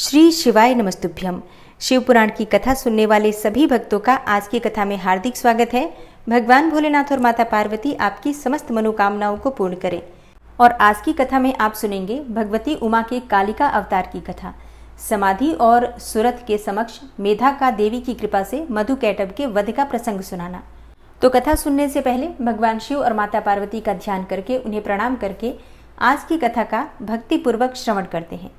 श्री शिवाय नमस्तुभ्यम। शिवपुराण की कथा सुनने वाले सभी भक्तों का आज की कथा में हार्दिक स्वागत है। भगवान भोलेनाथ और माता पार्वती आपकी समस्त मनोकामनाओं को पूर्ण करें। और आज की कथा में आप सुनेंगे भगवती उमा के कालिका अवतार की कथा। समाधि और सुरथ के समक्ष मेधा का देवी की कृपा से मधुकैटभ के वध का प्रसंग सुनाना। तो कथा सुनने से पहले भगवान शिव और माता पार्वती का ध्यान करके उन्हें प्रणाम करके आज की कथा का भक्तिपूर्वक श्रवण करते हैं।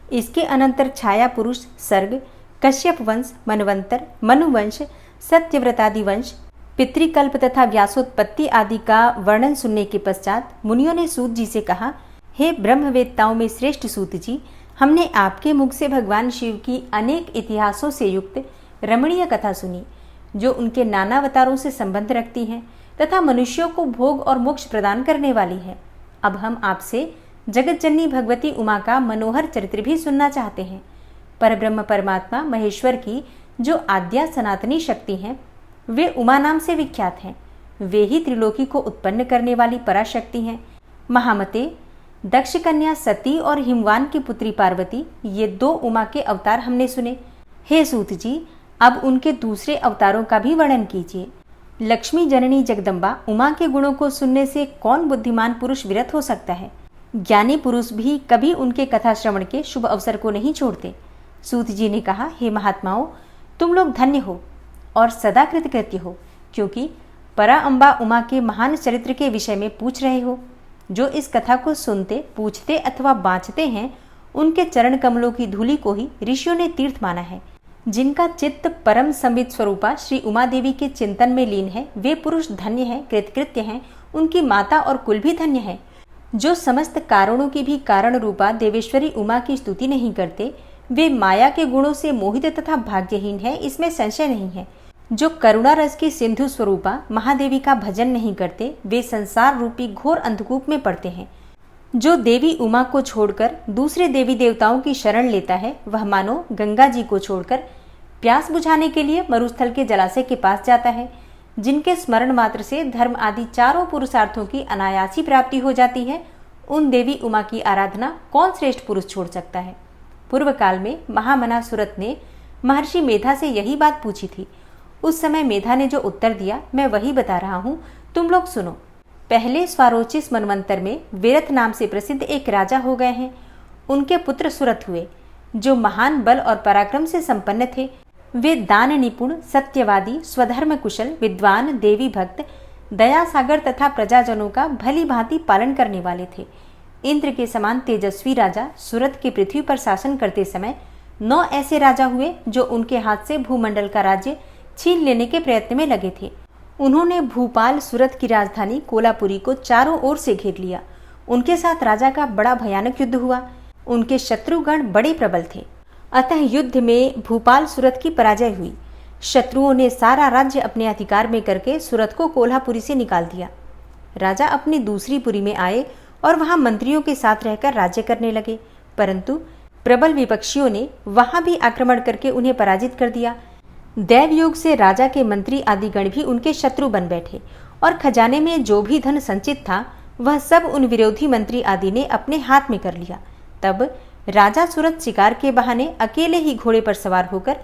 इसके अनंतर छाया पुरुष सर्ग, कश्यप वंश, मनवंतर, मनुवंश, सत्यव्रतादि वंश, पितृकल्प तथा व्यासोत्पत्ति आदि का वर्णन सुनने के पश्चात मुनियों ने सूत जी से कहा, हे ब्रह्मवेत्ताओं में श्रेष्ठ सूत जी, हमने आपके मुख से भगवान शिव की अनेक इतिहासों से युक्त रमणीय कथा सुनी जो उनके नाना अवतारों से संबंध रखती हैं तथा मनुष्यों को भोग और मोक्ष प्रदान करने वाली है। अब हम आपसे जगत जननी भगवती उमा का मनोहर चरित्र भी सुनना चाहते हैं। परब्रह्म परमात्मा महेश्वर की जो आद्या सनातनी शक्ति हैं, वे उमा नाम से विख्यात हैं। वे ही त्रिलोकी को उत्पन्न करने वाली पराशक्ति हैं। महामते, दक्ष कन्या सती और हिमवान की पुत्री पार्वती, ये दो उमा के अवतार हमने सुने। हे सूत जी, अब उनके दूसरे अवतारों का भी वर्णन कीजिए। लक्ष्मी जननी जगदम्बा उमा के गुणों को सुनने से कौन बुद्धिमान पुरुष विरत हो सकता है। ज्ञानी पुरुष भी कभी उनके कथा श्रवण के शुभ अवसर को नहीं छोड़ते। सूत जी ने कहा, हे महात्माओं, तुम लोग धन्य हो और सदा कृतकृत्य हो, क्योंकि परा अम्बा उमा के महान चरित्र के विषय में पूछ रहे हो। जो इस कथा को सुनते, पूछते अथवा बाँचते हैं, उनके चरण कमलों की धूलि को ही ऋषियों ने तीर्थ माना है। जिनका चित्त परम संवित स्वरूपा श्री उमा देवी के चिंतन में लीन है, वे पुरुष धन्य हैं, कृतकृत्य हैं। उनकी माता और कुल भी धन्य है। जो समस्त कारणों की भी कारण रूपा देवेश्वरी उमा की स्तुति नहीं करते, वे माया के गुणों से मोहित तथा भाग्यहीन है, इसमें संशय नहीं है। जो करुणा रस की सिंधु स्वरूपा महादेवी का भजन नहीं करते, वे संसार रूपी घोर अंधकूप में पड़ते हैं। जो देवी उमा को छोड़कर दूसरे देवी देवताओं की शरण लेता है, वह मानो गंगा जी को छोड़कर प्यास बुझाने के लिए मरुस्थल के जलाशय के पास जाता है। जिनके स्मरण मात्र से धर्म आदि चारों पुरुषार्थों की अनायासी प्राप्ति हो जाती है, उन देवी उमा की आराधना कौन श्रेष्ठ पुरुष छोड़ सकता है। पूर्व काल में महामना सुरत ने महर्षि मेधा से यही बात पूछी थी। उस समय मेधा ने जो उत्तर दिया, मैं वही बता रहा हूँ, तुम लोग सुनो। पहले स्वारोचिस मनवंतर में वेरथ नाम से प्रसिद्ध एक राजा हो गए हैं। उनके पुत्र सुरथ हुए, जो महान बल और पराक्रम से संपन्न थे। वे दान निपुण, सत्यवादी, स्वधर्म कुशल, विद्वान, देवी भक्त, दया सागर तथा प्रजाजनों का भली भांति पालन करने वाले थे। इंद्र के समान तेजस्वी राजा सुरथ के पृथ्वी पर शासन करते समय 9 ऐसे राजा हुए जो उनके हाथ से भूमंडल का राज्य छीन लेने के प्रयत्न में लगे थे। उन्होंने भूपाल सुरथ की राजधानी कोलापुरी को चारों ओर से घेर लिया। उनके साथ राजा का बड़ा भयानक युद्ध हुआ। उनके शत्रुगण बड़े प्रबल थे, अतः युद्ध में भूपाल सुरथ की पराजय हुई। शत्रुओं ने सारा राज्य अपने अधिकार में करके सुरथ को कोल्हापुरी से निकाल दिया। राजा अपनी दूसरी पुरी में आए और वहां मंत्रियों के साथ रहकर राज्य करने लगे, परंतु प्रबल विपक्षियों ने वहां भी आक्रमण करके उन्हें पराजित कर दिया। दैवयोग से राजा के मंत्री आदि गण भी उनके शत्रु बन बैठे और खजाने में जो भी धन संचित था, वह सब उन विरोधी मंत्री आदि ने अपने हाथ में कर लिया। तब राजा सुरथ शिकार के बहाने अकेले ही घोड़े पर सवार होकर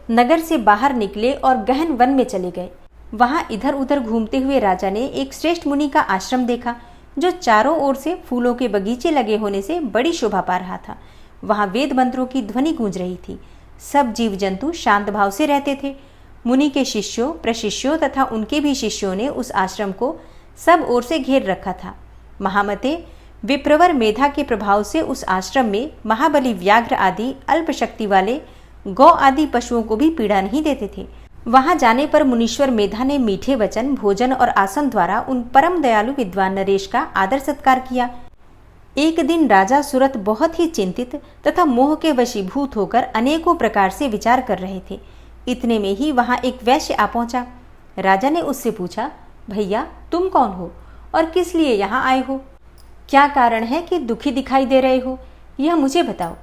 नगर से बाहर निकले और गहन वन में चले गए। वहां इधर उधर घूमते हुए राजा ने एक श्रेष्ठ मुनि का आश्रम देखा, जो चारों ओर से फूलों के बगीचे लगे होने से बड़ी शोभा पा रहा था। वहां वेद मंत्रों की ध्वनि गूंज रही थी। सब जीव जंतु शांत भाव से रहते थे। मुनि के शिष्यों, प्रशिष्यों तथा उनके भी शिष्यों ने उस आश्रम को सब ओर से घेर रखा था। महामते, विप्रवर मेधा के प्रभाव से उस आश्रम में महाबली व्याघ्र आदि अल्प शक्ति वाले गौ आदि पशुओं को भी पीड़ा नहीं देते थे। वहां जाने पर मुनीश्वर मेधा ने मीठे वचन, भोजन और आसन द्वारा उन परम दयालु विद्वान नरेश का आदर सत्कार किया। एक दिन राजा सुरथ बहुत ही चिंतित तथा मोह के वशीभूत होकर अनेकों प्रकार से विचार कर रहे थे। इतने में ही वहां एक वैश्य आ पहुंचा। राजा ने उससे पूछा, भैया, तुम कौन हो और किस लिए यहाँ आए हो? क्या कारण है कि दुखी दिखाई दे रहे हो, यह मुझे बताओ।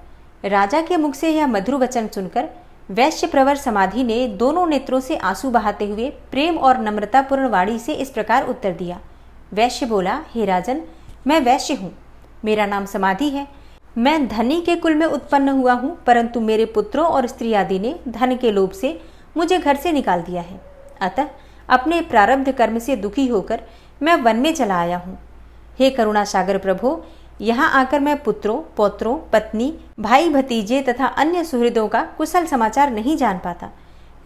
राजा के मुख से यह मधुर वचन सुनकर वैश्य प्रवर समाधि ने दोनों नेत्रों से आंसू बहाते हुए प्रेम और नम्रतापूर्ण वाणी से इस प्रकार उत्तर दिया। वैश्य बोला, हे राजन, मैं वैश्य हूँ, मेरा नाम समाधि है। मैं धनी के कुल में उत्पन्न हुआ हूँ, परंतु मेरे पुत्रों और स्त्री आदि ने धन के लोभ से मुझे घर से निकाल दिया है। अतः अपने प्रारब्ध कर्म से दुखी होकर मैं वन में चला आया हूँ। हे करुणा सागर प्रभो, यहाँ आकर मैं पुत्रों, पौत्रों, पत्नी, भाई भतीजे तथा अन्य सुहृदों का कुशल समाचार नहीं जान पाता।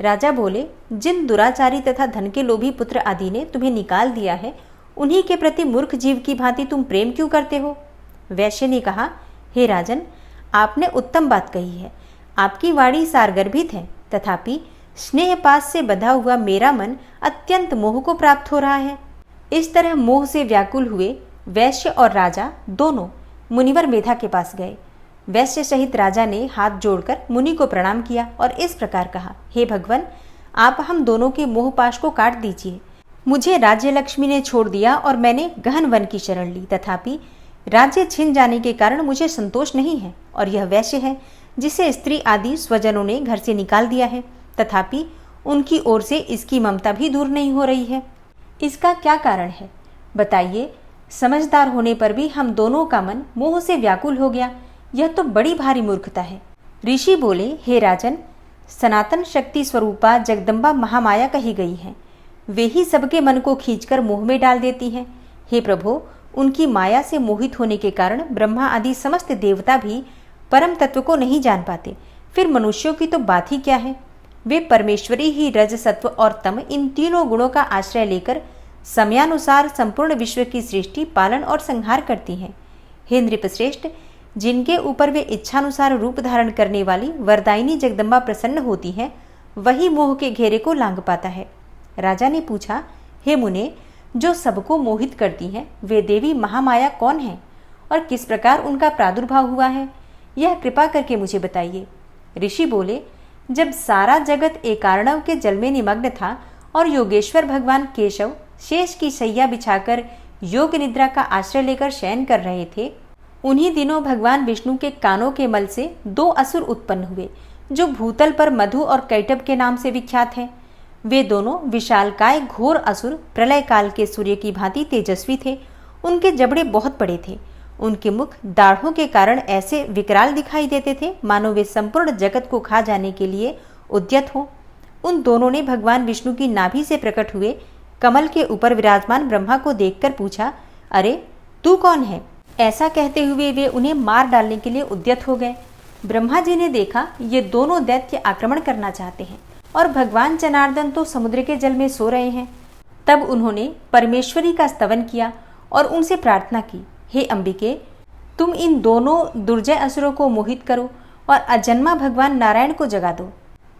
राजा बोले, जिन दुराचारी तथा धन के लोभी पुत्र आदि ने तुम्हें निकाल दिया है, उन्हीं के प्रति मूर्ख जीव की भांति तुम प्रेम क्यों करते हो? वैश्य ने कहा, हे राजन, आपने उत्तम बात कही है। आपकी वाणी सारगर्भित है, तथापि स्नेह पास से बंधा हुआ मेरा मन अत्यंत मोह को प्राप्त हो रहा है। इस तरह मोह से व्याकुल हुए वैश्य और राजा दोनों मुनिवर मेधा के पास गए। वैश्य सहित राजा ने हाथ जोड़कर मुनि को प्रणाम किया और इस प्रकार कहा, हे भगवान, आप हम दोनों के मोहपाश को काट दीजिए। मुझे राज्य लक्ष्मी ने छोड़ दिया और मैंने गहन वन की शरण ली, तथापि राज्य छिन जाने के कारण मुझे संतोष नहीं है। और यह वैश्य है जिसे स्त्री आदि स्वजनों ने घर से निकाल दिया है, तथापि उनकी ओर से इसकी ममता भी दूर नहीं हो रही है। इसका क्या कारण है बताइए? समझदार होने पर भी हम दोनों का मन मोह से व्याकुल हो गया। यह तो बड़ी भारी मूर्खता है। ऋषि बोले, हे राजन, सनातन शक्ति स्वरूपा जगदम्बा महामाया कही गई है। वे ही सबके मन को खींचकर मोह में डाल देती हैं। हे प्रभो, उनकी माया से मोहित होने के कारण ब्रह्मा आदि समस्त देवता भी परम तत्व को नहीं जान पाते। फिर मनुष्यों की तो बात ही क्या है। वे परमेश्वरी ही रज, सत्व और तम, इन तीनों गुणों का आश्रय लेकर समयानुसार संपूर्ण विश्व की सृष्टि, पालन और संहार करती हैं। हे नृपश्रेष्ठ, जिनके ऊपर वे इच्छानुसार रूप धारण करने वाली वरदायिनी जगदम्बा प्रसन्न होती है, वही मोह के घेरे को लांघ पाता है। राजा ने पूछा, हे मुने, जो सबको मोहित करती हैं, वे देवी महामाया कौन है और किस प्रकार उनका प्रादुर्भाव हुआ है? यह कृपा करके मुझे बताइए। ऋषि बोले, जब सारा जगत एकार्णव के जल में निमग्न था और योगेश्वर भगवान केशव शेष की शैया बिछाकर योग निद्रा का आश्रय लेकर शयन कर रहे थे, उन्हीं दिनों भगवान विष्णु के कानों के मल से दो असुर उत्पन्न हुए, जो भूतल पर मधु और कैटभ के नाम से विख्यात हैं। वे दोनों विशालकाय घोर असुर प्रलय काल के सूर्य की भांति तेजस्वी थे। उनके जबड़े बहुत बड़े थे। उनके मुख दाढ़ों के कारण ऐसे विकराल दिखाई देते थे, मानो वे संपूर्ण जगत को खा जाने के लिए उद्यत हों। उन दोनों ने भगवान विष्णु की नाभि से प्रकट हुए कमल के ऊपर विराजमान ब्रह्मा को देखकर पूछा, अरे तू कौन है? ऐसा कहते हुए वे उन्हें मार डालने के लिए उद्यत हो गए। ब्रह्मा जी ने देखा ये दोनों दैत्य आक्रमण करना चाहते हैं और भगवान जनार्दन तो समुद्र के जल में सो रहे हैं। तब उन्होंने परमेश्वरी का स्तवन किया और उनसे प्रार्थना की, हे अंबिके, तुम इन दोनों दुर्जय असुरों को मोहित करो और अजन्मा भगवान नारायण को जगा दो।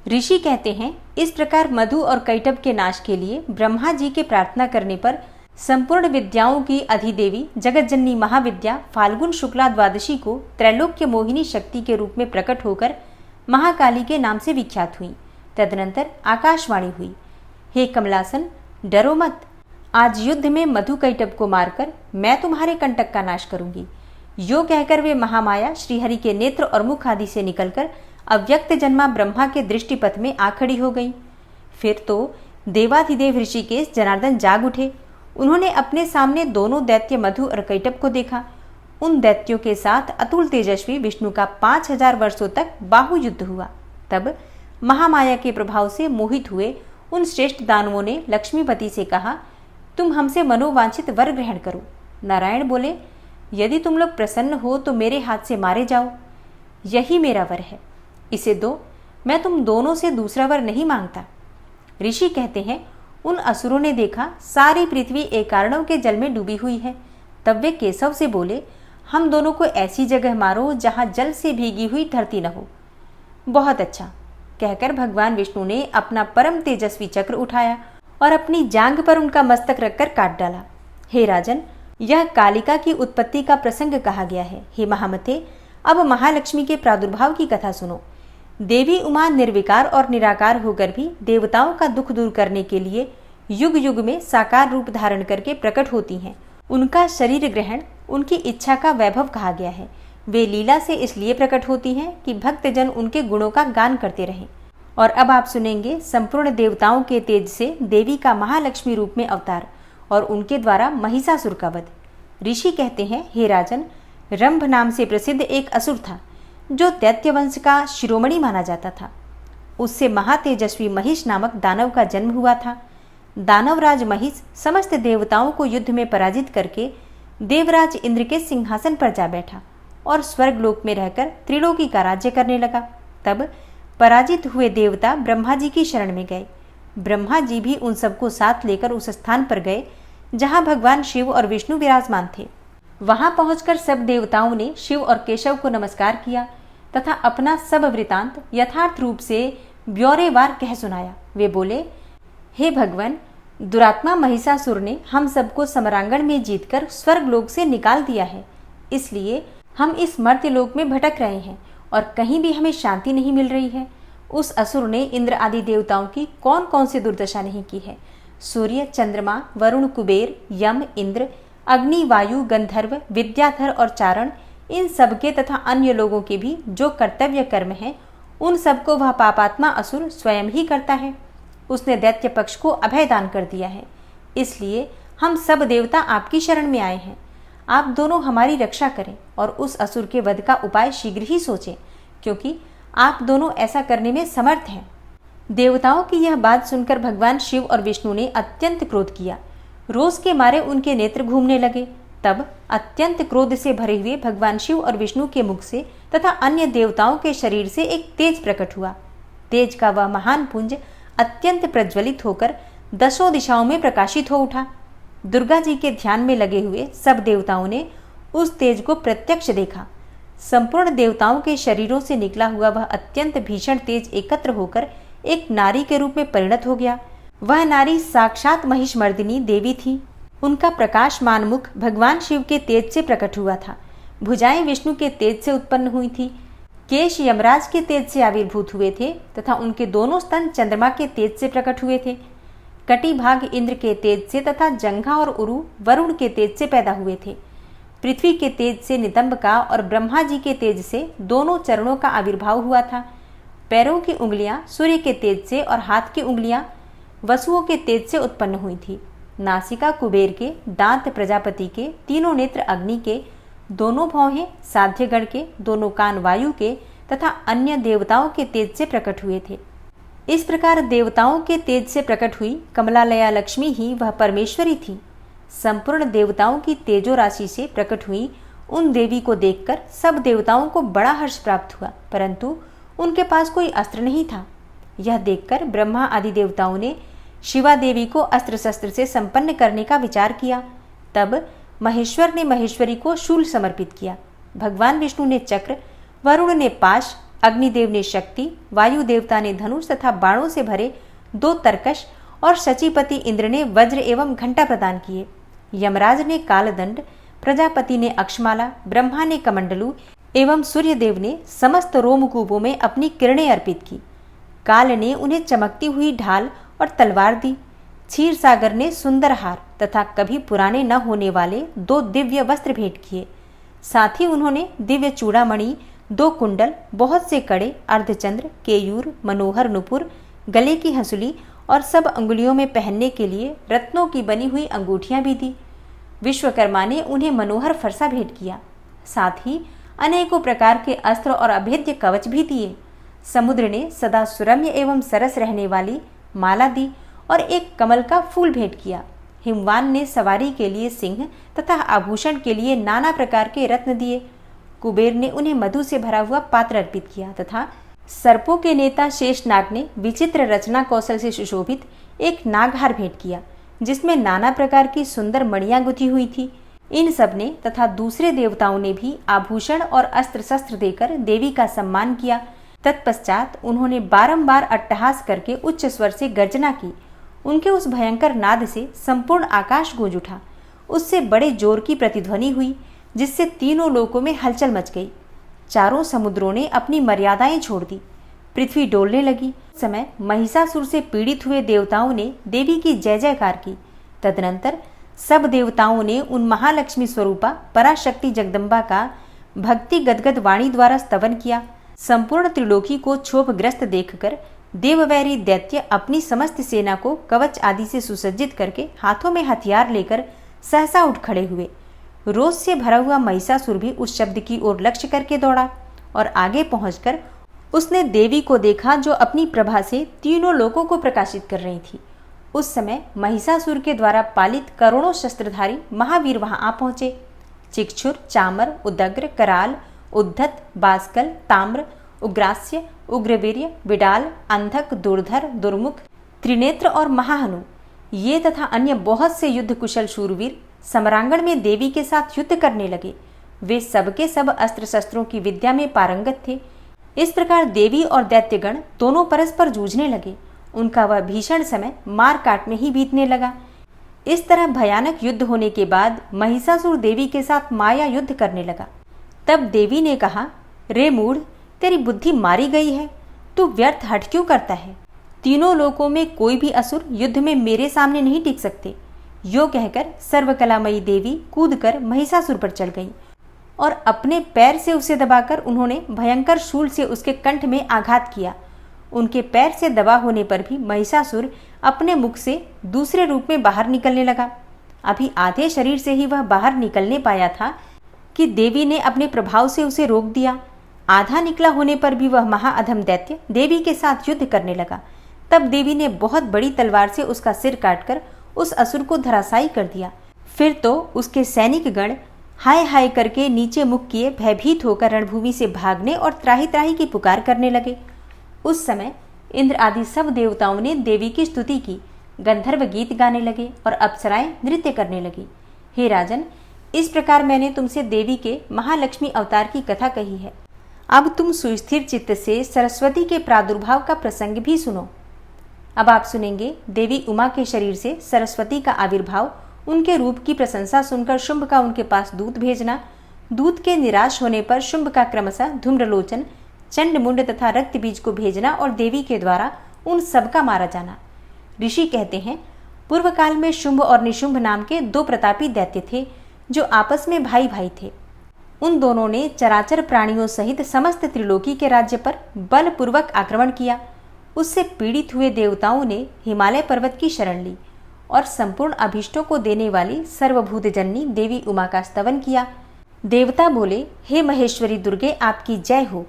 ऋषि कहते हैं, इस प्रकार मधु और कैटभ के नाश के लिए ब्रह्मा जी के प्रार्थना करने पर संपूर्ण विद्याओं की अधिदेवी जगतजननी महाविद्या फाल्गुन शुक्ला द्वादशी को त्रैलोक्य मोहिनी शक्ति के रूप में प्रकट होकर महाकाली के नाम से विख्यात हुई। तदनंतर आकाशवाणी हुई, हे कमलासन, डरो मत। आज युद्ध में मधु कैटभ को मारकर मैं तुम्हारे कंटक का नाश करूंगी। यो कहकर वे महामाया श्रीहरि के नेत्र और मुख आदि से निकलकर अव्यक्त जन्मा ब्रह्मा के दृष्टिपथ में आ खड़ी हो गई। फिर तो देवाधिदेव ऋषिकेश जनार्दन जाग उठे। उन्होंने अपने सामने दोनों दैत्य मधु और कैटभ को देखा। उन दैत्यों के साथ अतुल तेजस्वी विष्णु का 5000 वर्षों तक बाहु युद्ध हुआ। तब महामाया के प्रभाव से मोहित हुए उन श्रेष्ठ दानवों ने लक्ष्मीपति से कहा, तुम हमसे मनोवांछित वर ग्रहण करो। नारायण बोले, यदि तुम लोग प्रसन्न हो तो मेरे हाथ से मारे जाओ। यही मेरा वर है, इसे दो। मैं तुम दोनों से दूसरा वर नहीं मांगता। ऋषि कहते हैं, उन असुरों ने देखा सारी पृथ्वी एकार्णव के जल में डूबी हुई है। तब वे केशव से बोले, हम दोनों को ऐसी जगह मारो जहां जल से भीगी हुई धरती न हो। बहुत अच्छा कहकर भगवान विष्णु ने अपना परम तेजस्वी चक्र उठाया और अपनी जांघ पर उनका मस्तक रखकर काट डाला। हे राजन, यह कालिका की उत्पत्ति का प्रसंग कहा गया है। हे महामते, अब महालक्ष्मी के प्रादुर्भाव की कथा सुनो। देवी उमा निर्विकार और निराकार होकर भी देवताओं का दुख दूर करने के लिए युग युग में साकार रूप धारण करके प्रकट होती हैं। उनका शरीर ग्रहण उनकी इच्छा का वैभव कहा गया है। वे लीला से इसलिए प्रकट होती हैं कि भक्तजन उनके गुणों का गान करते रहें। और अब आप सुनेंगे संपूर्ण देवताओं के तेज से देवी का महालक्ष्मी रूप में अवतार और उनके द्वारा महिषासुर का वध। ऋषि कहते हैं, हे राजन, रंभ नाम से प्रसिद्ध एक असुर था जो दैत्य वंश का शिरोमणि माना जाता था। उससे महातेजस्वी महिष नामक दानव का जन्म हुआ था। दानवराज महिष समस्त देवताओं को युद्ध में पराजित करके देवराज इंद्र के सिंहासन पर जा बैठा और स्वर्गलोक में रहकर त्रिलोकी का राज्य करने लगा। तब पराजित हुए देवता ब्रह्मा जी की शरण में गए। ब्रह्मा जी भी उन सबको साथ लेकर उस स्थान पर गए जहां भगवान शिव और विष्णु विराजमान थे। वहां पहुंचकर सब देवताओं ने शिव और केशव को नमस्कार किया तथा अपना सब वृतांत यथार्थ रूप से ब्यौरेवार कह सुनाया। वे बोले, हे भगवान, दुरात्मा महिषासुर ने हम सबको समरांगण में जीतकर स्वर्गलोक से निकाल दिया है, इसलिए हम इस मर्त्यलोक में भटक रहे हैं और कहीं भी हमें शांति नहीं मिल रही है। उस असुर ने इंद्र आदि देवताओं की कौन कौन सी दुर्दशा नहीं की है। सूर्य, चंद्रमा, वरुण, कुबेर, यम, इंद्र, अग्नि, वायु, गंधर्व, विद्याधर और चारण, इन सबके तथा अन्य लोगों के भी जो कर्तव्य कर्म हैं, उन सबको वह पापात्मा असुर स्वयं ही करता है। उसने दैत्य पक्ष को अभय दान कर दिया है, इसलिए हम सब देवता आपकी शरण में आए हैं। आप दोनों हमारी रक्षा करें और उस असुर के वध का उपाय शीघ्र ही सोचें, क्योंकि आप दोनों ऐसा करने में समर्थ हैं। देवताओं की यह बात सुनकर भगवान शिव और विष्णु ने अत्यंत क्रोध किया। रोष के मारे उनके नेत्र घूमने लगे। तब अत्यंत क्रोध से भरे हुए भगवान शिव और विष्णु के मुख से तथा अन्य देवताओं के शरीर से एक तेज प्रकट हुआ। तेज का वह महान पुंज अत्यंत प्रज्वलित होकर दसों दिशाओं में प्रकाशित हो उठा। दुर्गा जी के ध्यान में लगे हुए सब देवताओं ने उस तेज को प्रत्यक्ष देखा। संपूर्ण देवताओं के शरीरों से निकला हुआ वह अत्यंत भीषण तेज एकत्र होकर एक नारी के रूप में परिणत हो गया। वह नारी साक्षात महिषमर्दिनी देवी थी। उनका प्रकाशमान मुख भगवान शिव के तेज से प्रकट हुआ था। भुजाएं विष्णु के तेज से उत्पन्न हुई थी। केश यमराज के तेज से आविर्भूत हुए थे तथा उनके दोनों स्तन चंद्रमा के तेज से प्रकट हुए थे। कटी भाग इंद्र के तेज से तथा जंघा और उरु वरुण के तेज से पैदा हुए थे। पृथ्वी के तेज से नितंब का और ब्रह्मा जी के तेज से दोनों चरणों का आविर्भाव हुआ था। पैरों की उंगलियां सूर्य के तेज से और हाथ की उंगलियां वसुओं के तेज से उत्पन्न हुई थी। नासिका कुबेर के, दांत प्रजापति के, तीनों नेत्र अग्नि के, दोनों भौहें साध्यगण के, दोनों कान वायु के तथा अन्य देवताओं के तेज से प्रकट हुए थे। इस प्रकार देवताओं के तेज से प्रकट हुई कमलालया लक्ष्मी ही वह परमेश्वरी थी। संपूर्ण देवताओं की तेजो राशि से प्रकट हुई उन देवी को देखकर सब देवताओं को बड़ा हर्ष प्राप्त हुआ, परंतु उनके पास कोई अस्त्र नहीं था। यह देखकर ब्रह्मा आदि देवताओं ने शिवा देवी को अस्त्र शस्त्र से संपन्न करने का विचार किया। तब महेश्वर ने महेश्वरी को शूल समर्पित किया। भगवान विष्णु ने चक्र, वरुण ने पाश, अग्निदेव ने शक्ति, वायु देवता ने धनुष तथा बाणों से भरे 2 तरकश और शचीपति इंद्र ने वज्र एवं घंटा प्रदान किए। यमराज ने कालदंड, प्रजापति ने अक्षमाला, ब्रह्मा ने कमंडलू एवं सूर्यदेव ने समस्त रोमकूपों में अपनी किरणें अर्पित की। काल ने उन्हें चमकती हुई ढाल और तलवार दी। क्षीर सागर ने सुंदर हार तथा कभी पुराने न होने वाले 2 दिव्य वस्त्र भेंट किए। साथ ही उन्होंने दिव्य चूड़ामणि, 2 कुंडल, बहुत से कड़े, अर्धचंद्र, केयूर, मनोहर नुपुर, गले की हंसुली और सब अंगुलियों में पहनने के लिए रत्नों की बनी हुई अंगूठियां भी दी। विश्वकर्मा ने उन्हें मनोहर फरसा भेंट किया। साथ ही अनेकों प्रकार के अस्त्र और अभेद्य कवच भी दिए। समुद्र ने सदा सुरम्य एवं सरस रहने वाली माला दी और एक कमल का फूल भेंट किया। हिमवान ने सवारी के लिए सिंह तथा आभूषण के लिए नाना प्रकार के रत्न दिए। कुबेर ने उन्हें मधु से भरा हुआ पात्र अर्पित किया तथा सर्पों के नेता शेषनाग ने विचित्र रचना कौशल से सुशोभित एक नागहार भेंट किया, जिसमें नाना प्रकार की सुंदर मणियां गुथी हुई थी। इन सब ने तथा दूसरे देवताओं ने भी आभूषण और अस्त्र शस्त्र देकर देवी का सम्मान किया। तत्पश्चात उन्होंने बारंबार अट्टहास करके उच्च स्वर से गर्जना की। उनके उस भयंकर नाद से संपूर्ण आकाश गूंज उठा। उससे बड़े जोर की प्रतिध्वनि हुई, जिससे तीनों लोकों में हलचल मच गई। चारों समुद्रों ने अपनी मर्यादाएं छोड़ दी। पृथ्वी डोलने लगी। उस समय महिषासुर से पीड़ित हुए देवताओं ने देवी की जय जयकार की। तदनंतर सब देवताओं ने उन महालक्ष्मी स्वरूपा पराशक्ति जगदम्बा का भक्ति गदगद वाणी द्वारा स्तवन किया। संपूर्ण त्रिलोकी को क्षोभग्रस्त देखकर देववैरी दैत्य अपनी समस्त सेना को कवच आदि से सुसज्जित करके हाथों में हथियार लेकर सहसा उठ खड़े हुए। रोष से भरा हुआ महिषासुर भी उस शब्द की ओर लक्ष्य करके दौड़ा और आगे पहुंचकर उसने देवी को देखा जो अपनी प्रभा से तीनों लोकों को प्रकाशित कर रही थी। उस समय महिषासुर के द्वारा पालित करोड़ों शस्त्रधारी महावीर वहां आ पहुंचे। चिक्षुर, चामर, उदग्र, कराल, उद्धत, बास्कल, ताम्र, उग्रास्य, उग्रवीर्य, विडाल, अंधक, दुर्धर, दुर्मुख, त्रिनेत्र और महाहनु ये तथा अन्य बहुत से युद्ध कुशल शूरवीर समरांगण में देवी के साथ युद्ध करने लगे। वे सबके सब अस्त्र शस्त्रों की विद्या में पारंगत थे। इस प्रकार देवी और दैत्यगण दोनों परस्पर जूझने लगे। उनका वह भीषण समय मार काट में ही बीतने लगा। इस तरह भयानक युद्ध होने के बाद महिषासुर देवी के साथ माया युद्ध करने लगा। तब देवी ने कहा, रे मूढ़, तेरी बुद्धि मारी गई है, तू व्यर्थ हठ क्यों करता है? तीनों लोकों में कोई भी असुर युद्ध में मेरे सामने नहीं टिक सकते। यो कहकर सर्वकलामयी देवी कूदकर महिषासुर पर चढ़ गई और अपने पैर से उसे दबाकर उन्होंने भयंकर शूल से उसके कंठ में आघात किया। उनके पैर से दबा होने पर भी महिषासुर अपने मुख से दूसरे रूप में बाहर निकलने लगा। अभी आधे शरीर से ही वह बाहर निकलने पाया था कि देवी ने अपने प्रभाव से उसे रोक दिया। आधा निकला होने पर भी वह महाअधम दैत्य देवी के साथ युद्ध करने लगा। तब देवी ने बहुत बड़ी तलवार से उसका सिर काटकर उस असुर को धराशायी कर दिया। फिर तो उसके सैनिक गण हाय हाय करके नीचे मुख किए भयभीत होकर रणभूमि से भागने और त्राही त्राही की पुकार करने लगे। उस समय इंद्र आदि सब देवताओं ने देवी की स्तुति की, गंधर्व गीत गाने लगे और अप्सराएं नृत्य करने लगी। हे राजन, इस प्रकार मैंने तुमसे देवी के महालक्ष्मी अवतार की कथा कही है। अब तुम सुस्थिर चित्त से सरस्वती के प्रादुर्भाव का प्रसंग भी सुनो। अब आप सुनेंगे देवी उमा के शरीर से सरस्वती का आविर्भाव, उनके रूप की प्रशंसा सुनकर शुंभ का उनके पास दूत भेजना, दूत के निराश होने पर शुंभ का क्रमशः धूम्रलोचन, चंडमुंड तथा रक्त बीज को भेजना और देवी के द्वारा उन सबका मारा जाना। ऋषि कहते हैं, पूर्व काल में शुंभ और निशुंभ नाम के दो प्रतापी दैत्य थे जो आपस में भाई भाई थे। उन दोनों ने चराचर प्राणियों सहित समस्त त्रिलोकी के राज्य पर बलपूर्वक आक्रमण किया। उससे पीड़ित हुए देवताओं ने हिमालय पर्वत की शरण ली और संपूर्ण अभीष्टों को देने वाली सर्वभूत जननी देवी उमा का स्तवन किया। देवता बोले, हे महेश्वरी दुर्गे, आपकी जय हो।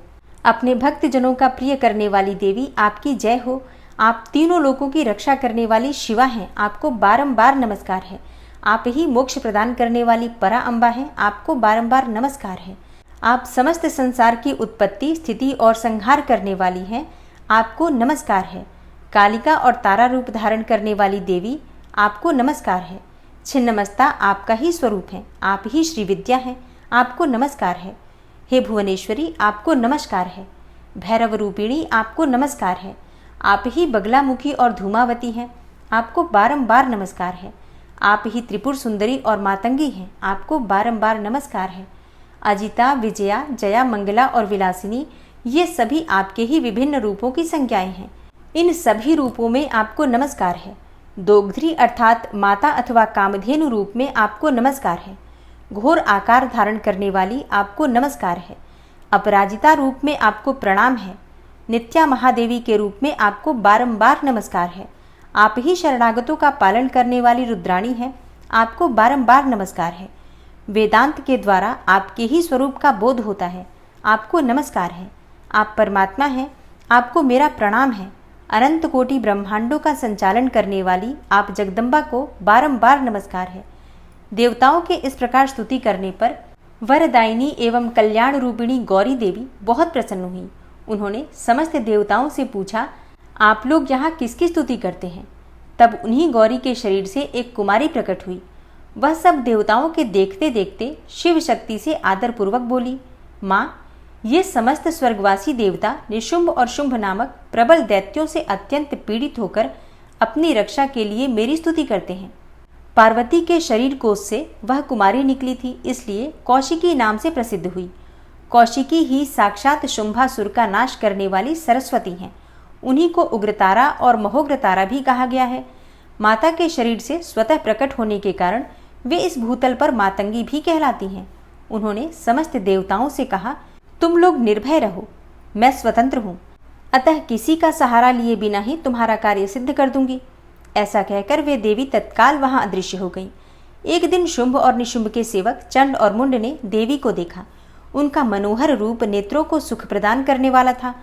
अपने भक्त जनों का प्रिय करने वाली देवी, आपकी जय हो। आप तीनों लोकों की रक्षा करने वाली शिवा हैं, आपको बारंबार नमस्कार है। आप ही मोक्ष प्रदान करने वाली परा अम्बा हैं, आपको बारंबार नमस्कार है। आप समस्त संसार की उत्पत्ति, स्थिति और संहार करने वाली हैं, आपको नमस्कार है। कालिका और तारा रूप धारण करने वाली देवी, आपको नमस्कार है। छिन्नमस्ता आपका ही स्वरूप है, आप ही श्री विद्या हैं, आपको नमस्कार है। हे भुवनेश्वरी, आपको नमस्कार है। भैरव रूपिणी, आपको नमस्कार है। आप ही बगलामुखी और धूमावती हैं, आपको बारंबार नमस्कार है। आप ही त्रिपुर सुंदरी और मातंगी हैं, आपको बारंबार नमस्कार है। अजिता, विजया, जया, मंगला और विलासिनी, ये सभी आपके ही विभिन्न रूपों की संज्ञाएं हैं। इन सभी रूपों में आपको नमस्कार है। दोग्ध्री अर्थात माता अथवा कामधेनु रूप में आपको नमस्कार है। घोर आकार धारण करने वाली आपको नमस्कार है। अपराजिता रूप में आपको प्रणाम है। नित्या महादेवी के रूप में आपको बारंबार नमस्कार है। आप ही शरणागतों का पालन करने वाली रुद्राणी हैं, आपको बारंबार नमस्कार है। वेदांत के द्वारा आपके ही स्वरूप का बोध होता है, आपको नमस्कार है। आप परमात्मा हैं, आपको मेरा प्रणाम है। अनंत कोटि ब्रह्मांडों का संचालन करने वाली आप जगदम्बा को बारंबार नमस्कार है। देवताओं के इस प्रकार स्तुति करने पर वरदायिनी एवं कल्याण रूपिणी गौरी देवी बहुत प्रसन्न हुई। उन्होंने समस्त देवताओं से पूछा, आप लोग यहाँ किसकी स्तुति करते हैं? तब उन्हीं गौरी के शरीर से एक कुमारी प्रकट हुई। वह सब देवताओं के देखते देखते शिव शक्ति से आदरपूर्वक बोली, माँ, ये समस्त स्वर्गवासी देवता निशुंभ और शुंभ नामक प्रबल दैत्यों से अत्यंत पीड़ित होकर अपनी रक्षा के लिए मेरी स्तुति करते हैं। पार्वती के शरीर कोश से वह कुमारी निकली थी, इसलिए कौशिकी नाम से प्रसिद्ध हुई। कौशिकी ही साक्षात शुंभासुर का नाश करने वाली सरस्वती हैं। उन्हीं को उग्रतारा और महोग्रतारा भी कहा गया है। माता के शरीर से स्वतः प्रकट होने के कारण वे इस भूतल पर मातंगी भी कहलाती हैं। उन्होंने समस्त देवताओं से कहा, तुम लोग निर्भय रहो, मैं स्वतंत्र हूँ, अतः किसी का सहारा लिए बिना ही तुम्हारा कार्य सिद्ध कर दूंगी। ऐसा कहकर वे देवी तत्काल वहां अदृश्य हो गई। एक दिन शुंभ और निशुंभ के सेवक चंड और मुंड ने देवी को देखा। उनका मनोहर रूप नेत्रों को सुख प्रदान करने वाला था।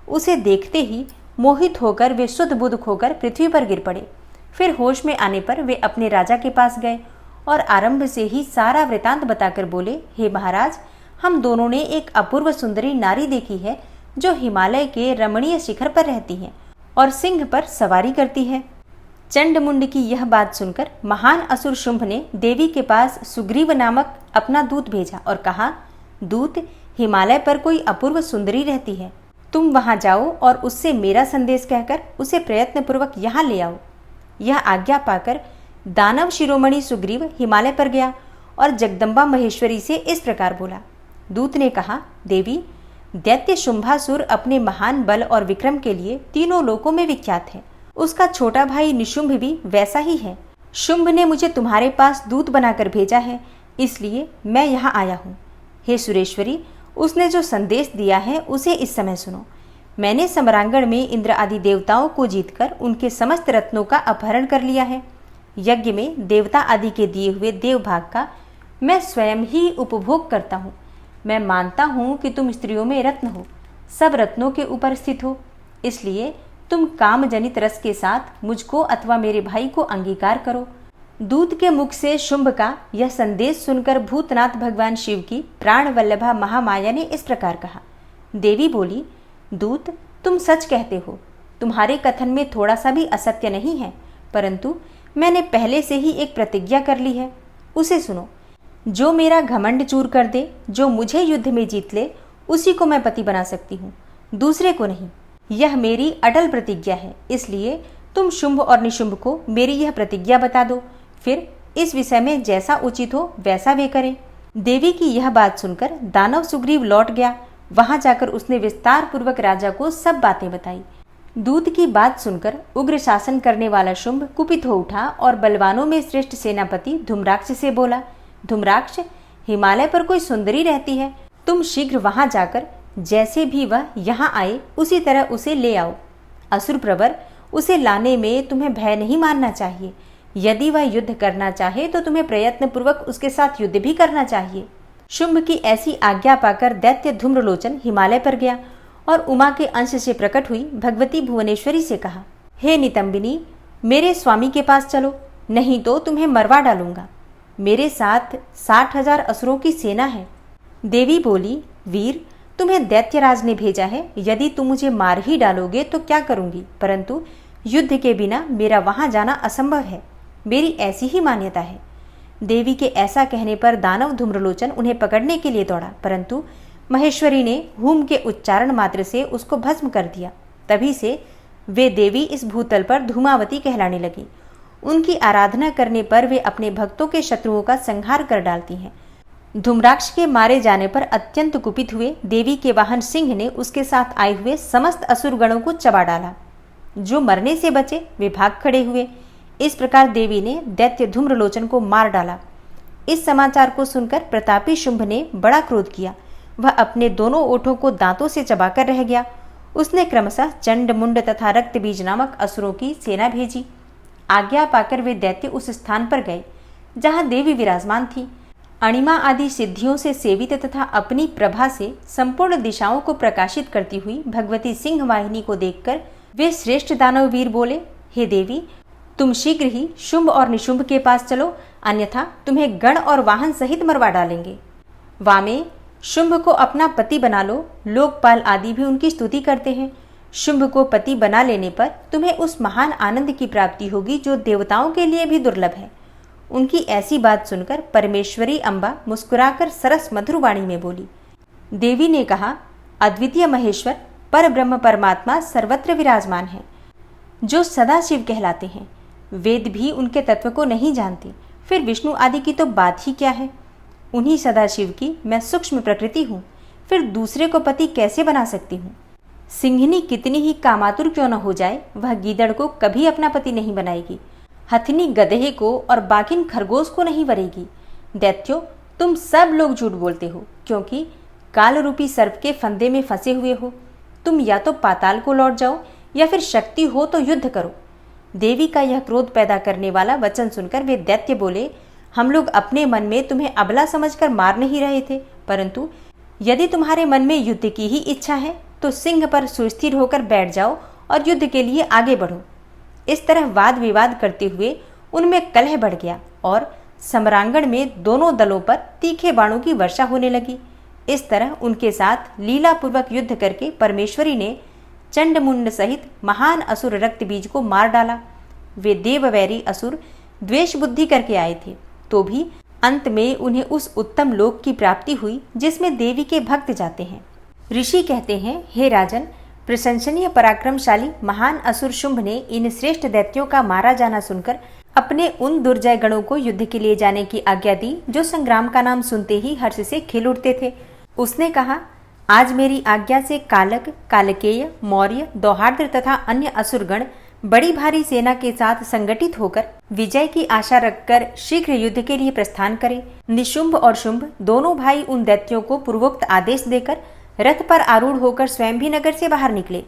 उसे देखते ही मोहित होकर वे शुद्ध बुद्ध खोकर पृथ्वी पर गिर पड़े। फिर होश में आने पर वे अपने राजा के पास गए और आरंभ से ही सारा वृतांत बताकर बोले, हे महाराज, हम दोनों ने एक अपूर्व सुंदरी नारी देखी है जो हिमालय के रमणीय शिखर पर रहती है और सिंह पर सवारी करती है। चंड मुंड की यह बात सुनकर महान असुर शुंभ ने देवी के पास सुग्रीव नामक अपना दूत भेजा और कहा, दूत, हिमालय पर कोई अपूर्व सुंदरी रहती है, तुम वहां जाओ और उससे मेरा संदेश कहकर उसे प्रयत्नपूर्वक यहाँ ले आओ। यह आज्ञा पाकर दानव शिरोमणि सुग्रीव हिमालय पर गया और जगदम्बा महेश्वरी से इस प्रकार बोला। दूत ने कहा, देवी, दैत्य शुंभासुर अपने महान बल और विक्रम के लिए तीनों लोकों में विख्यात है। उसका छोटा भाई निशुंभ भी वैसा ही है। शुंभ ने मुझे तुम्हारे पास दूत बनाकर भेजा है, इसलिए मैं यहाँ आया हूँ। हे सुरेश्वरी, उसने जो संदेश दिया है उसे इस समय सुनो। मैंने सम्रांगण में इंद्र आदि देवताओं को जीतकर उनके समस्त रत्नों का अपहरण कर लिया है। यज्ञ में देवता आदि के दिए हुए देवभाग का मैं स्वयं ही उपभोग करता हूँ। मैं मानता हूँ कि तुम स्त्रियों में रत्न हो, सब रत्नों के ऊपर स्थित हो, इसलिए तुम काम जनित रस के साथ मुझको अथवा मेरे भाई को अंगीकार करो। दूत के मुख से शुंभ का यह संदेश सुनकर भूतनाथ भगवान शिव की प्राण वल्लभा महामाया ने इस प्रकार कहा। देवी बोली, दूत, तुम सच कहते हो, तुम्हारे कथन में थोड़ा सा भी असत्य नहीं है, परंतु मैंने पहले से ही एक प्रतिज्ञा कर ली है, उसे सुनो। जो मेरा घमंड चूर कर दे, जो मुझे युद्ध में जीत ले, उसी को मैं पति बना सकती हूँ, दूसरे को नहीं। यह मेरी अटल प्रतिज्ञा है, इसलिए तुम शुंभ और निशुंभ को मेरी यह प्रतिज्ञा बता दो, फिर इस विषय में जैसा उचित हो वैसा वे करें। देवी की यह बात सुनकर दानव सुग्रीव लौट गया। वहां जाकर उसने विस्तार पूर्वक राजा को सब बातें बताई। दूत की बात सुनकर उग्र शासन करने वाला शुंभ कुपित हो उठा और बलवानों में श्रेष्ठ सेनापति धूम्राक्ष से बोला, धूम्राक्ष, हिमालय पर कोई सुंदरी रहती है, तुम शीघ्र वहां जाकर जैसे भी वह यहाँ आए उसी तरह उसे ले आओ। असुर प्रवर, उसे लाने में तुम्हें भय नहीं मानना चाहिए। यदि वह युद्ध करना चाहे तो तुम्हें प्रयत्न पूर्वक उसके साथ युद्ध भी करना चाहिए। शुंभ की ऐसी आज्ञा पाकर दैत्य धूम्रलोचन हिमालय पर गया और उमा के अंश से प्रकट हुई भगवती भुवनेश्वरी से कहा, हे नितंबिनी, मेरे स्वामी के पास चलो, नहीं तो तुम्हें मरवा डालूंगा। मेरे साथ 60,000 असुरों की सेना है। देवी बोली, वीर, तुम्हें दैत्यराज ने भेजा है, यदि तुम मुझे मार ही डालोगे तो क्या करूंगी, परंतु युद्ध के बिना मेरा वहां जाना असंभव है, मेरी ऐसी ही मान्यता है। देवी के ऐसा कहने पर दानव धूम्रलोचन उन्हें पकड़ने के लिए दौड़ा, परंतु महेश्वरी ने हूम के उच्चारण मात्र से उसको भस्म कर दिया। तभी से वे देवी इस भूतल पर धूमावती कहलाने लगी। उनकी आराधना करने पर वे अपने भक्तों के शत्रुओं का संहार कर डालती हैं। धूम्राक्ष के मारे जाने पर अत्यंत कुपित हुए देवी के वाहन सिंह ने उसके साथ आए हुए समस्त असुरगणों को चबा डाला। जो मरने से बचे वे भाग खड़े हुए। इस प्रकार देवी ने दैत्य धूम्रलोचन को मार डाला। इस समाचार को सुनकर प्रतापी शुंभ ने बड़ा क्रोध किया। वह अपने दोनों ओठों को दांतों से चबाकर रह गया। उसने क्रमशः चंड, मुंड तथा रक्तबीज नामक असुरों की सेना भेजी। आज्ञा पाकर वे दैत्य उस स्थान पर गए जहां देवी विराजमान थी। अणिमा आदि सिद्धियों से सेवित तथा अपनी प्रभा से संपूर्ण दिशाओं को प्रकाशित करती हुई भगवती सिंह वाहिनी को देखकर वे श्रेष्ठ दानव वीर बोले, हे देवी, तुम शीघ्र ही शुंभ और निशुंभ के पास चलो, अन्यथा तुम्हें गण और वाहन सहित मरवा डालेंगे। वामे, शुंभ को अपना पति बना लो, लोकपाल आदि भी उनकी स्तुति करते हैं। शुंभ को पति बना लेने पर तुम्हें उस महान आनंद की प्राप्ति होगी जो देवताओं के लिए भी दुर्लभ है। उनकी ऐसी बात सुनकर परमेश्वरी अम्बा मुस्कुराकर सरस मधुर वाणी में बोली। देवी ने कहा, अद्वितीय महेश्वर पर ब्रह्म परमात्मा सर्वत्र विराजमान है, जो सदा शिव कहलाते हैं। वेद भी उनके तत्व को नहीं जानते, फिर विष्णु आदि की तो बात ही क्या है। उन्हीं सदाशिव की मैं सूक्ष्म प्रकृति हूँ, फिर दूसरे को पति कैसे बना सकती हूँ। सिंहिनी कितनी ही कामातुर क्यों न हो जाए, वह गीदड़ को कभी अपना पति नहीं बनाएगी, हथनी गधे को और बाकिन खरगोश को नहीं वरेगी। दैत्यो, तुम सब लोग झूठ बोलते हो, क्योंकि काल रूपी सर्प के फंदे में फंसे हुए हो। तुम या तो पाताल को लौट जाओ या फिर शक्ति हो तो युद्ध करो। देवी का यह क्रोध पैदा करने वाला वचन सुनकर वे दैत्य बोले, हम लोग अपने मन में तुम्हें अबला समझकर मार नहीं रहे थे, परंतु यदि तुम्हारे मन में युद्ध की ही इच्छा है तो सिंह पर सुस्थिर होकर बैठ जाओ और युद्ध के लिए आगे बढ़ो। इस तरह वाद विवाद करते हुए उनमें कलह बढ़ गया और सम्रांगण में दोनों दलों पर तीखे बाणों की वर्षा होने लगी। इस तरह उनके साथ लीलापूर्वक युद्ध करके परमेश्वरी ने चंडमुंड सहित महान असुर रक्तबीज को मार डाला। वे देववैरी असुर द्वेष बुद्धि करके आए थे, तो भी अंत में उन्हें उस उत्तम लोक की प्राप्ति हुई जिसमें देवी के भक्त जाते हैं। ऋषि कहते हैं, हे राजन, प्रशंसनीय पराक्रमशाली महान असुर शुंभ ने इन श्रेष्ठ दैत्यों का मारा जाना सुनकर अपने उन दुर्जय गणों को युद्ध के लिए जाने की आज्ञा दी जो संग्राम का नाम सुनते ही हर्ष से खिल उठते थे। उसने कहा, आज मेरी आज्ञा से कालक, कालकेय, मौर्य, दौहार्द्र तथा अन्य असुरगण बड़ी भारी सेना के साथ संगठित होकर विजय की आशा रखकर शीघ्र युद्ध के लिए प्रस्थान करें। निशुंभ और शुंभ दोनों भाई उन दैत्यों को पूर्वोक्त आदेश देकर रथ पर आरूढ़ होकर स्वयं भी नगर से बाहर निकले।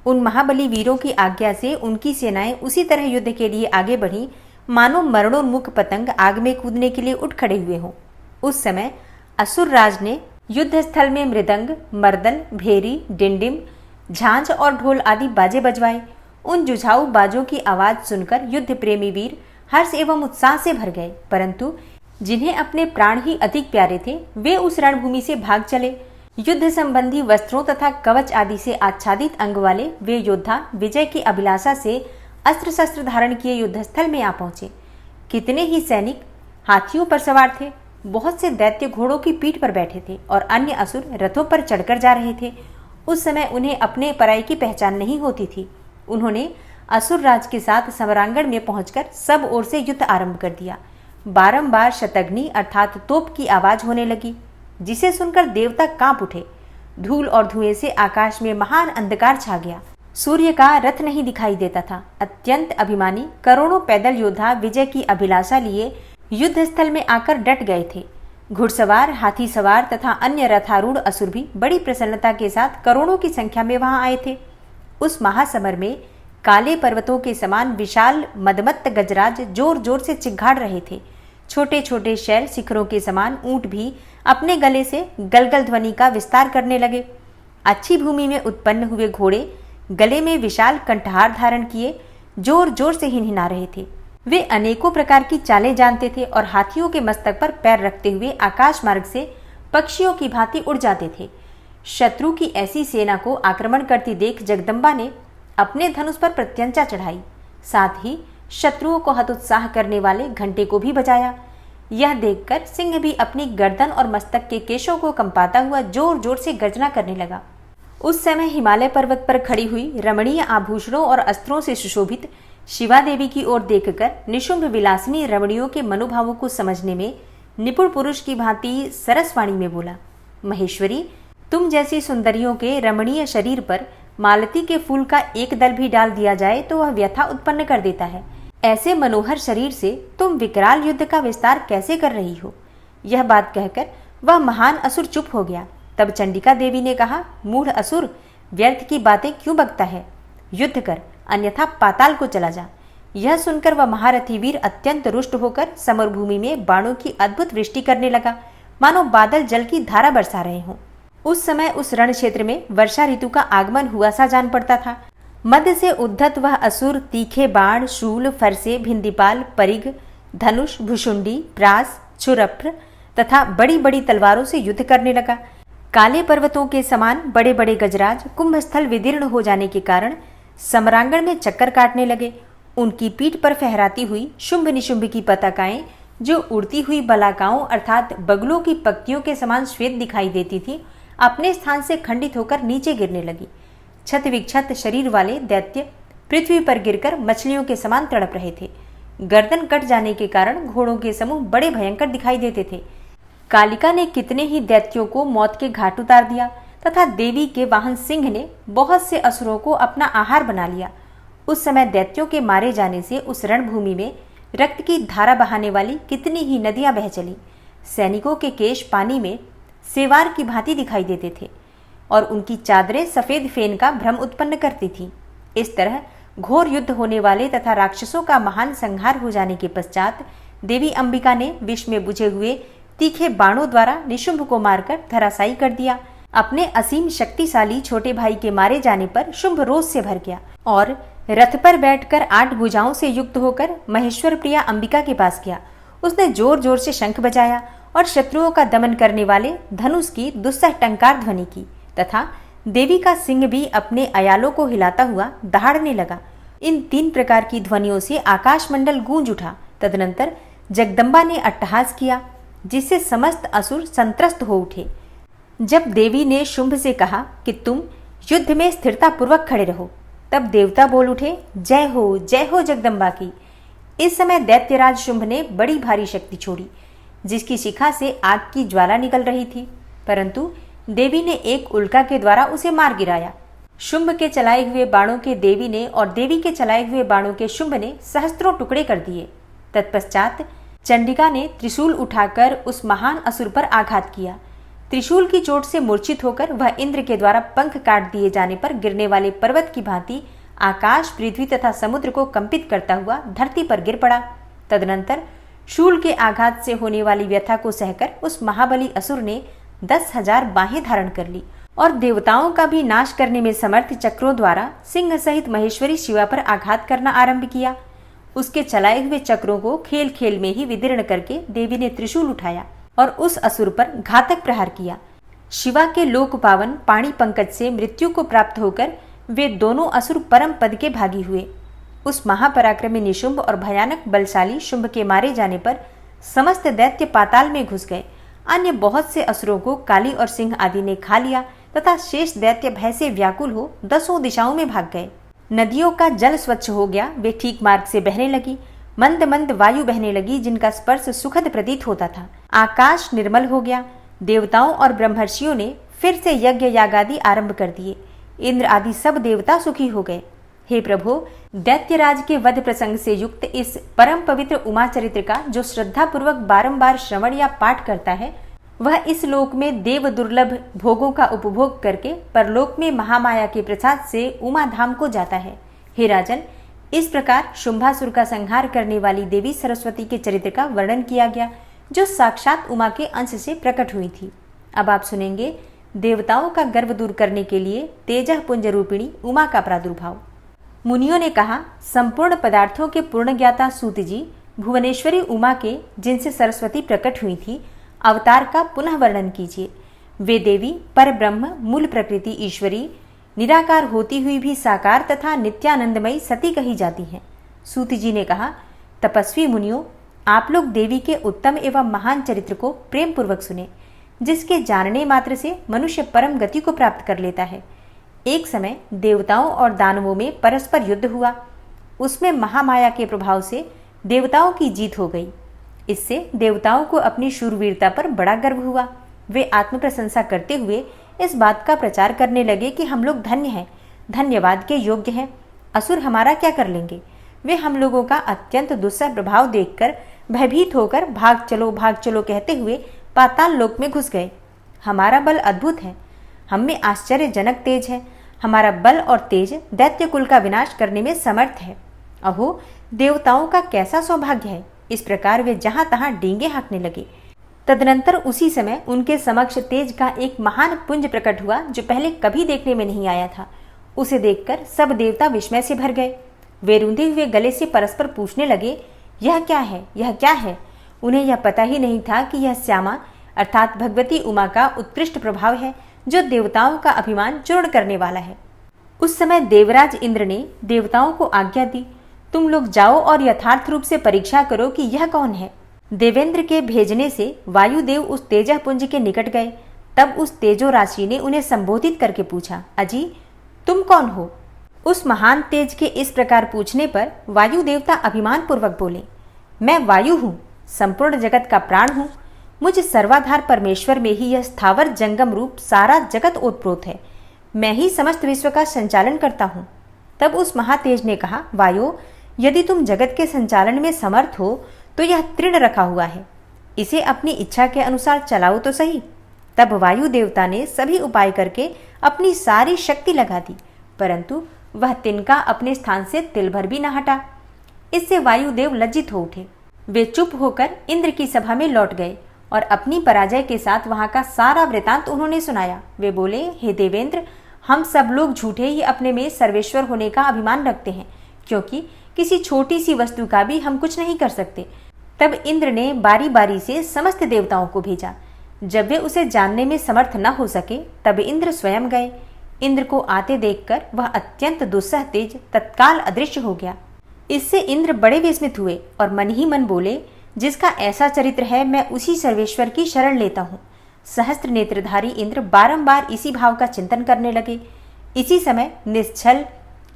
उन महाबली वीरों की आज्ञा से उनकी सेनाएं उसी तरह युद्ध के लिए आगे बढ़ी मानो मरणोन्मुख पतंग आग में कूदने के लिए उठ खड़े हुए हों। उस समय असुर राज ने युद्ध स्थल में मृदंग, मर्दन, भेरी, डिंडिम, झांझ और ढोल आदि बाजे बजवाए। उन जुझाऊ बाजों की आवाज सुनकर युद्ध प्रेमी वीर हर्ष एवं उत्साह से भर गए, परंतु जिन्हें अपने प्राण ही अधिक प्यारे थे वे उस रणभूमि से भाग चले। युद्ध संबंधी वस्त्रों तथा कवच आदि से आच्छादित अंग वाले वे योद्धा विजय की अभिलाषा से अस्त्र शस्त्र धारण किए युद्धस्थल में आ पहुंचे। कितने ही सैनिक हाथियों पर सवार थे, बहुत से दैत्य घोड़ों की पीठ पर बैठे थे और अन्य असुर रथों पर चढ़कर जा रहे थे। उस समय उन्हें अपने पराई की पहचान नहीं होती थी। उन्होंने असुर राज के साथ सम्रांगण में पहुंचकर सब ओर से युद्ध आरंभ कर दिया। बारंबार शतघ्नि अर्थात तोप की आवाज होने लगी, जिसे सुनकर देवता कांप उठे। धूल और धुएं से आकाश में महान अंधकार छा गया। सूर्य का रथ नहीं दिखाई देता था। अत्यंत अभिमानी करोड़ों पैदल योद्धा विजय की अभिलाषा लिए युद्ध स्थल में आकर डट गए थे। घुड़सवार, हाथी सवार तथा अन्य रथारूढ़ असुर भी बड़ी प्रसन्नता के साथ करोड़ों की संख्या में वहां आए थे। उस महासमर में काले पर्वतों के समान विशाल मदमत्त गजराज जोर जोर से चिघाड़ रहे थे। छोटे छोटे शैल शिखरों के समान ऊंट भी अपने गले से गलगल ध्वनि का विस्तार करने लगे। अच्छी भूमि में उत्पन्न हुए घोड़े गले में विशाल कंठहार धारण किए जोर जोर से हिनहिना रहे थे। वे अनेकों प्रकार की चालें जानते थे और हाथियों के मस्तक पर पैर रखते हुए आकाश मार्ग से पक्षियों की भांति उड़ जाते थे। शत्रु की ऐसी सेना को आक्रमण करती देख जगदम्बा ने अपने धनुष पर प्रत्यंचा चढ़ाई, साथ ही शत्रुओं को हतोत्साह करने वाले घंटे को भी बजाया। यह देखकर सिंह भी अपनी गर्दन और मस्तक के केशों को कंपाता हुआ जोर जोर से गर्जना करने लगा। उस समय हिमालय पर्वत पर खड़ी हुई रमणीय आभूषणों और अस्त्रों से सुशोभित शिवा देवी की ओर देखकर निशुंभ विलासिनी रमणियों के मनोभावों को समझने में निपुण पुरुष की भांति सरसवाणी में बोला, महेश्वरी, तुम जैसी सुंदरियों के रमणीय शरीर पर मालती के फूल का एक दल भी डाल दिया जाए तो वह व्यथा उत्पन्न कर देता है। ऐसे मनोहर शरीर से तुम विकराल युद्ध का विस्तार कैसे कर रही हो? यह बात कहकर वह महान असुर चुप हो गया। तब चंडिका देवी ने कहा, मूढ़ असुर, व्यर्थ की बातें क्यों बकता है? युद्ध कर, अन्यथा पाताल को चला जा। यह सुनकर वह महारथी वीर अत्यंत रुष्ट होकर समरभूमि में बाणों की अद्भुत वृष्टि करने लगा, मानो बादल जल की धारा बरसा रहे हों। उस समय उस रण क्षेत्र में वर्षा ऋतु का आगमन हुआ सा जान पड़ता था। मध्य से उद्धत वह असुर तीखे बाण, शूल, फरसे, भिंदीपाल, परिघ, धनुष, भुषुंडी, प्रास, छुरप्र तथा बड़ी बड़ी तलवारों से युद्ध करने लगा। काले पर्वतों के समान बड़े बड़े गजराज कुंभस्थल विदीर्ण हो जाने के कारण सम्रांगण में चक्कर काटने लगे। उनकी पीठ पर फहराती हुई शुंभ निशुंभ की पताकाएं, जो उड़ती हुई बलाकाओं अर्थात बगलों की पक्तियों के समान श्वेत दिखाई देती थी, अपने स्थान से खंडित होकर नीचे गिरने लगी। छत विक्षत शरीर वाले दैत्य पृथ्वी पर गिरकर मछलियों के समान तड़प रहे थे। गर्दन कट जाने के कारण घोड़ों के समूह बड़े भयंकर दिखाई देते थे। कालिका ने कितने ही दैत्यों को मौत के घाट उतार दिया तथा देवी के वाहन सिंह ने बहुत से असुरों को अपना आहार बना लिया। उस समय दैत्यों के मारे जाने से उस रणभूमि में रक्त की धारा बहाने वाली कितनी ही नदियां बह चली। सैनिकों के केश पानी में सेवार की भांति दिखाई देते थे और उनकी चादरें सफेद फेन का भ्रम उत्पन्न करती थी। इस तरह घोर युद्ध होने वाले तथा राक्षसों का महान संहार हो जाने के पश्चात देवी अंबिका ने विष में बुझे हुए तीखे बाणों द्वारा निशुंभ को मारकर धराशायी कर दिया। अपने असीम शक्तिशाली छोटे भाई के मारे जाने पर शुंभ रोष से भर गया और रथ पर बैठकर 8 भुजाओं से युक्त होकर महेश्वर प्रिया अंबिका के पास गया। उसने जोर जोर से शंख बजाया और शत्रुओं का दमन करने वाले धनुष की दुस्सह टंकार ध्वनि की तथा देवी का सिंह भी अपने अयालों को हिलाता हुआ दहाड़ने लगा। इन 3 प्रकार की ध्वनियों से आकाश मंडल गूंज उठा। तदनंतर जगदम्बा ने अट्टहास किया, जिससे समस्त असुर संत्रस्त हो उठे। जब देवी ने शुंभ से कहा कि तुम युद्ध में स्थिरता पूर्वक खड़े रहो, तब देवता बोल उठे, जय हो जगदम्बा की। इस समय दैत्यराज शुंभ ने बड़ी भारी शक्ति छोड़ी, जिसकी शिखा से आग की ज्वाला निकल रही थी, परंतु देवी ने एक उल्का के द्वारा उसे मार गिराया। शुंभ के चलाए हुए बाणों के देवी ने और देवी के चलाए हुए बाणों के शुंभ ने सहस्त्रों टुकड़े कर दिए। तत्पश्चात चंडिका ने त्रिशूल उठाकर उस महान असुर पर आघात किया। त्रिशूल की चोट से मूर्छित होकर वह इंद्र के द्वारा पंख काट दिए जाने पर गिरने वाले पर्वत की भांति आकाश, पृथ्वी तथा समुद्र को कंपित करता हुआ धरती पर गिर पड़ा। तदनंतर शूल के आघात से होने वाली व्यथा को सहकर उस महाबली असुर ने 10,000 बाहें धारण कर ली और देवताओं का भी नाश करने में समर्थ चक्रों द्वारा सिंह सहित महेश्वरी शिवा पर आघात करना आरंभ किया। उसके चलाए हुए चक्रों को खेल खेल में ही विदीर्ण करके देवी ने त्रिशूल उठाया और उस असुर पर घातक प्रहार किया। शिवा के लोक पावन पाणी पंकज से मृत्यु को प्राप्त होकर वे दोनों असुर परम पद के भागी हुए। उस महापराक्रमी निशुंभ और भयानक बलशाली शुंभ के मारे जाने पर समस्त दैत्य पाताल में घुस गए। अन्य बहुत से असुरों को काली और सिंह आदि ने खा लिया तथा शेष दैत्य भय से व्याकुल हो 10 दिशाओं में भाग गए। नदियों का जल स्वच्छ हो गया, वे ठीक मार्ग से बहने लगी। मंद मंद वायु बहने लगी, जिनका स्पर्श सुखद प्रतीत होता था। आकाश निर्मल हो गया। देवताओं और ब्रह्मर्षियों ने फिर से यज्ञ यागादि आरंभ कर दिए। इंद्र आदि सब देवता सुखी हो गए। हे प्रभु, दैत्यराज के वध प्रसंग से युक्त इस परम पवित्र उमा चरित्र का जो श्रद्धा पूर्वक बारंबार श्रवण या पाठ करता है, वह इस लोक में देव दुर्लभ भोगों का उपभोग करके परलोक में महामाया के प्रसाद से उमा धाम को जाता है। हे राजन, इस प्रकार शुंभासुर का संहार करने वाली देवी सरस्वती के चरित्र का वर्णन किया गया, जो साक्षात उमा के अंश से प्रकट हुई थी। अब आप सुनेंगे देवताओं का गर्व दूर करने के लिए तेजः पुंज रूपिणी उमा का प्रादुर्भाव। मुनियों ने कहा, संपूर्ण पदार्थों के पूर्ण ज्ञाता सूत जी भुवनेश्वरी उमा के, जिनसे सरस्वती प्रकट हुई थी, अवतार का पुनः वर्णन कीजिए। वे देवी पर ब्रह्म, मूल प्रकृति ईश्वरी, निराकार होती हुई भी साकार तथा नित्यानंदमयी सती कही जाती हैं। सूत जी ने कहा, तपस्वी मुनियों, आप लोग देवी के उत्तम एवं महान चरित्र को प्रेम पूर्वक सुने, जिसके जानने मात्र से मनुष्य परम गति को प्राप्त कर लेता है। एक समय देवताओं और दानवों में परस्पर युद्ध हुआ। उसमें महामाया के प्रभाव से देवताओं की जीत हो गई। इससे देवताओं को अपनी शूरवीरता पर बड़ा गर्व हुआ। वे आत्म प्रशंसा करते हुए इस बात का प्रचार करने लगे कि हम लोग धन्य हैं, धन्यवाद के योग्य हैं। असुर हमारा क्या कर लेंगे? वे हम लोगों का अत्यंत दुस्सह प्रभाव देखकर भयभीत होकर भाग चलो कहते हुए पाताल लोक में घुस गए। हमारा बल अद्भुत है, हम में आश्चर्यजनक तेज है। हमारा बल और तेज दैत्य कुल का विनाश करने में समर्थ है। अहो, देवताओं का कैसा सौभाग्य है। इस प्रकार वे जहां तहां डींगे हाँकने लगे। तदनंतर उसी समय उनके समक्ष तेज का एक महान पुंज प्रकट हुआ, जो पहले कभी देखने में नहीं आया था। उसे देखकर सब देवता विस्मय से भर गए। वे रूंधे हुए गले से परस्पर पूछने लगे, यह क्या है, यह क्या है? उन्हें यह पता ही नहीं था कि यह श्यामा अर्थात भगवती उमा का उत्कृष्ट प्रभाव है, जो देवताओं का अभिमान चूर्ण करने वाला है। उस समय देवराज इंद्र ने देवताओं को आज्ञा दी, तुम लोग जाओ और यथार्थ रूप से परीक्षा करो कि यह कौन है। देवेंद्र के भेजने से वायुदेव उस तेजः पुंज के निकट गए। तब उस तेजो राशि ने उन्हें संबोधित करके पूछा, अजी तुम कौन हो? उस महान तेज के इस प्रकार पूछने पर वायु देवता अभिमान पूर्वक बोले, मैं वायु हूँ, संपूर्ण जगत का प्राण हूँ। मुझ सर्वाधार परमेश्वर में ही यह स्थावर जंगम रूप सारा जगत ओतप्रोत है। मैं ही समस्त विश्व का संचालन करता हूँ। तब उस महातेज ने कहा, वायु, यदि तुम जगत के संचालन में समर्थ हो तो यह तृण रखा हुआ है, इसे अपनी इच्छा के अनुसार चलाओ तो सही। तब वायु देवता ने सभी उपाय करके अपनी सारी शक्ति लगा दी, परंतु वह तिनका अपने स्थान से तिल भर भी न हटा। इससे वायुदेव लज्जित हो उठे। वे चुप होकर इंद्र की सभा में लौट गए और अपनी पराजय के साथ वहां का सारा वृतांत उन्होंने सुनाया। वे बोले, हे देवेंद्र, हम सब लोग झूठे ही अपने में सर्वेश्वर होने का अभिमान रखते हैं, क्योंकि किसी छोटी सी वस्तु का भी हम कुछ नहीं कर सकते। तब इंद्र ने बारी बारी से समस्त देवताओं को भेजा। जब वे उसे जानने में समर्थ न हो सके तब इंद्र स्वयं गए। इंद्र को आते देखकर वह अत्यंत दुस्सह तेज तत्काल अदृश्य हो गया। इससे इंद्र बड़े विस्मित हुए और मन ही मन बोले, जिसका ऐसा चरित्र है मैं उसी सर्वेश्वर की शरण लेता हूँ। सहस्त्र नेत्रधारी इंद्र बारंबार इसी भाव का चिंतन करने लगे। इसी समय निश्चल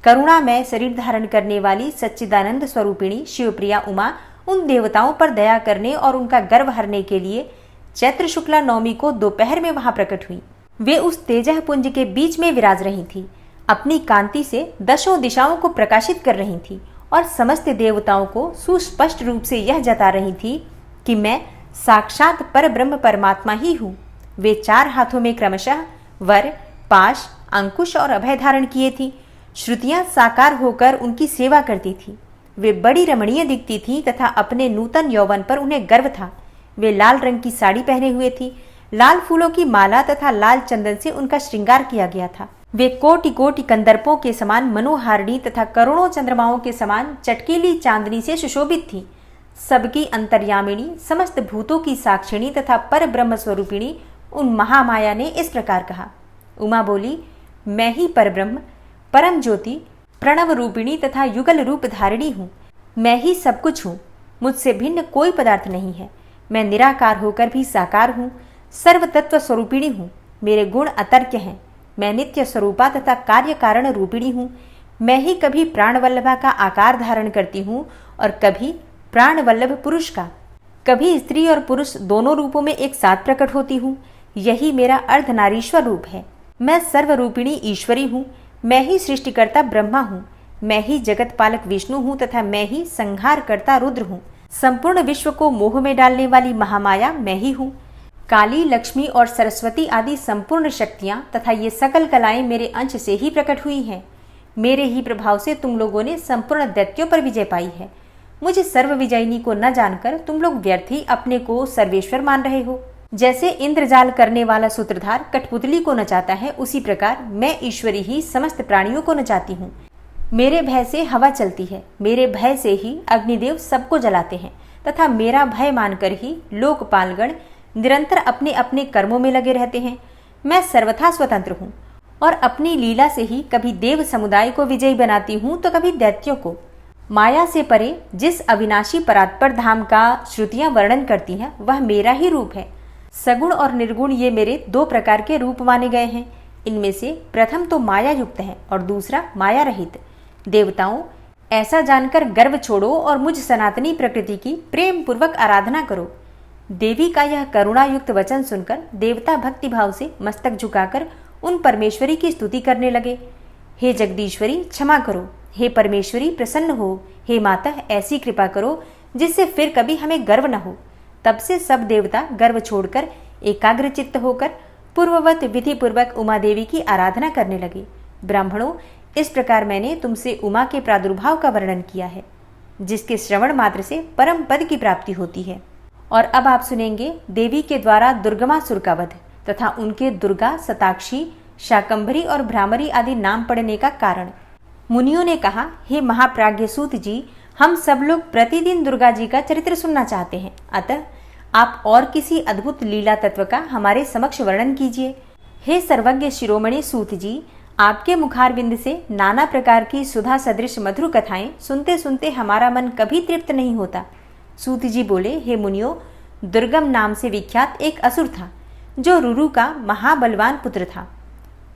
करुणामय शरीर धारण करने वाली सच्चिदानंद स्वरूपिणी शिवप्रिया उमा उन देवताओं पर दया करने और उनका गर्व हरने के लिए चैत्र शुक्ला नवमी को दोपहर में वहां प्रकट हुई। वे उस तेजह पुंज के बीच में विराज रही थी, अपनी कांति से दशों दिशाओं को प्रकाशित कर रही थी और समस्त देवताओं को सुस्पष्ट रूप से यह जता रही थी कि मैं साक्षात पर ब्रह्म परमात्मा ही हूँ। वे 4 हाथों में क्रमशः वर, पाश, अंकुश और अभय धारण किए थी। श्रुतियां साकार होकर उनकी सेवा करती थी। वे बड़ी रमणीय दिखती थी तथा अपने नूतन यौवन पर उन्हें गर्व था। वे लाल रंग की साड़ी पहने हुए थी। लाल फूलों की माला तथा लाल चंदन से उनका श्रृंगार किया गया था। वे कोटि कोटि कंदर्पों के समान मनोहारिणी तथा करोड़ों चंद्रमाओं के समान चटकीली चांदनी से सुशोभित थी। सबकी अंतर्यामिनी, समस्त भूतों की साक्षिणी तथा पर ब्रह्म स्वरूपिणी उन महामाया ने इस प्रकार कहा। उमा बोली, मैं ही परब्रह्म, परम ज्योति, प्रणव रूपिणी तथा युगल रूप धारिणी हूँ। मैं ही सब कुछ हूँ। मुझसे भिन्न कोई पदार्थ नहीं है। मैं निराकार होकर भी साकार हूँ, सर्व तत्व स्वरूपिणी हूँ। मेरे गुण अतर्क्य हैं। मैं नित्य स्वरूपा तथा कार्य कारण रूपिणी हूँ। मैं ही कभी प्राणवल्लभा का आकार धारण करती हूँ और कभी प्राणवल्लभ पुरुष का। कभी स्त्री और पुरुष दोनों रूपों में एक साथ प्रकट होती हूँ। यही मेरा अर्धनारीश्वर रूप है। मैं सर्वरूपिणी ईश्वरी हूँ। मैं ही सृष्टिकर्ता ब्रह्मा हूँ। मैं ही जगत पालक विष्णु हूँ तथा मैं ही संहारकर्ता रुद्र हूँ। संपूर्ण विश्व को मोह में डालने वाली महामाया मैं ही हूँ। काली, लक्ष्मी और सरस्वती आदि संपूर्ण शक्तियाँ तथा ये सकल कलाएं मेरे अंश से ही प्रकट हुई हैं। मेरे ही प्रभाव से तुम लोगों ने संपूर्ण दैत्यों पर विजय पाई है। मुझे सर्व विजयिनी को न जानकर तुम लोग व्यर्थ ही अपने को सर्वेश्वर मान रहे हो। जैसे इंद्रजाल करने वाला सूत्रधार कठपुतली को नचाता है, उसी प्रकार मैं ईश्वरी ही समस्त प्राणियों को नचाती हूँ। मेरे भय से हवा चलती है। मेरे भय से ही अग्निदेव सबको जलाते हैं तथा मेरा भय मानकर ही लोकपालगण निरंतर अपने अपने कर्मों में लगे रहते हैं। मैं सर्वथा स्वतंत्र हूँ और अपनी लीला से ही कभी देव समुदाय को विजयी बनाती हूँ तो कभी दैत्यों को। माया से परे जिस अविनाशी परात्पर धाम का श्रुतियां वर्णन करती हैं वह मेरा ही रूप है। सगुण और निर्गुण ये मेरे 2 प्रकार के रूप माने गए हैं। इनमें से प्रथम तो माया युक्त है और दूसरा माया रहित। देवताओं, ऐसा जानकर गर्व छोड़ो और मुझ सनातनी प्रकृति की प्रेम पूर्वक आराधना करो। देवी का यह करुणा युक्त वचन सुनकर देवता भक्ति भाव से मस्तक झुकाकर उन परमेश्वरी की स्तुति करने लगे। हे जगदीश्वरी, क्षमा करो। हे परमेश्वरी, प्रसन्न हो। हे माता, ऐसी कृपा करो जिससे फिर कभी हमें गर्व न हो। तब से सब देवता गर्व छोड़कर एकाग्र चित्त होकर पूर्ववत विधि पूर्वक उमा देवी की आराधना करने लगे। ब्राह्मणों, इस प्रकार मैंने तुमसे उमा के प्रादुर्भाव का वर्णन किया है, जिसके श्रवण मात्र से परम पद की प्राप्ति होती है। और अब आप सुनेंगे देवी के द्वारा दुर्गमासुर का वध तथा उनके दुर्गा, सताक्षी, शाकंभरी और भ्रामरी आदि नाम पड़ने का कारण। मुनियों ने कहा, हे महाप्राज्ञ सूत जी, हम सब लोग प्रतिदिन दुर्गा जी का चरित्र सुनना चाहते हैं। अतः आप और किसी अद्भुत लीला तत्व का हमारे समक्ष वर्णन कीजिए। हे सर्वज्ञ शिरोमणि सूत जी, आपके मुखारविंद से नाना प्रकार की सुधा सदृश मधुर कथाएं सुनते सुनते हमारा मन कभी तृप्त नहीं होता। सूत जी बोले, हे मुनियों, दुर्गम नाम से विख्यात एक असुर था जो रुरु का महाबलवान पुत्र था।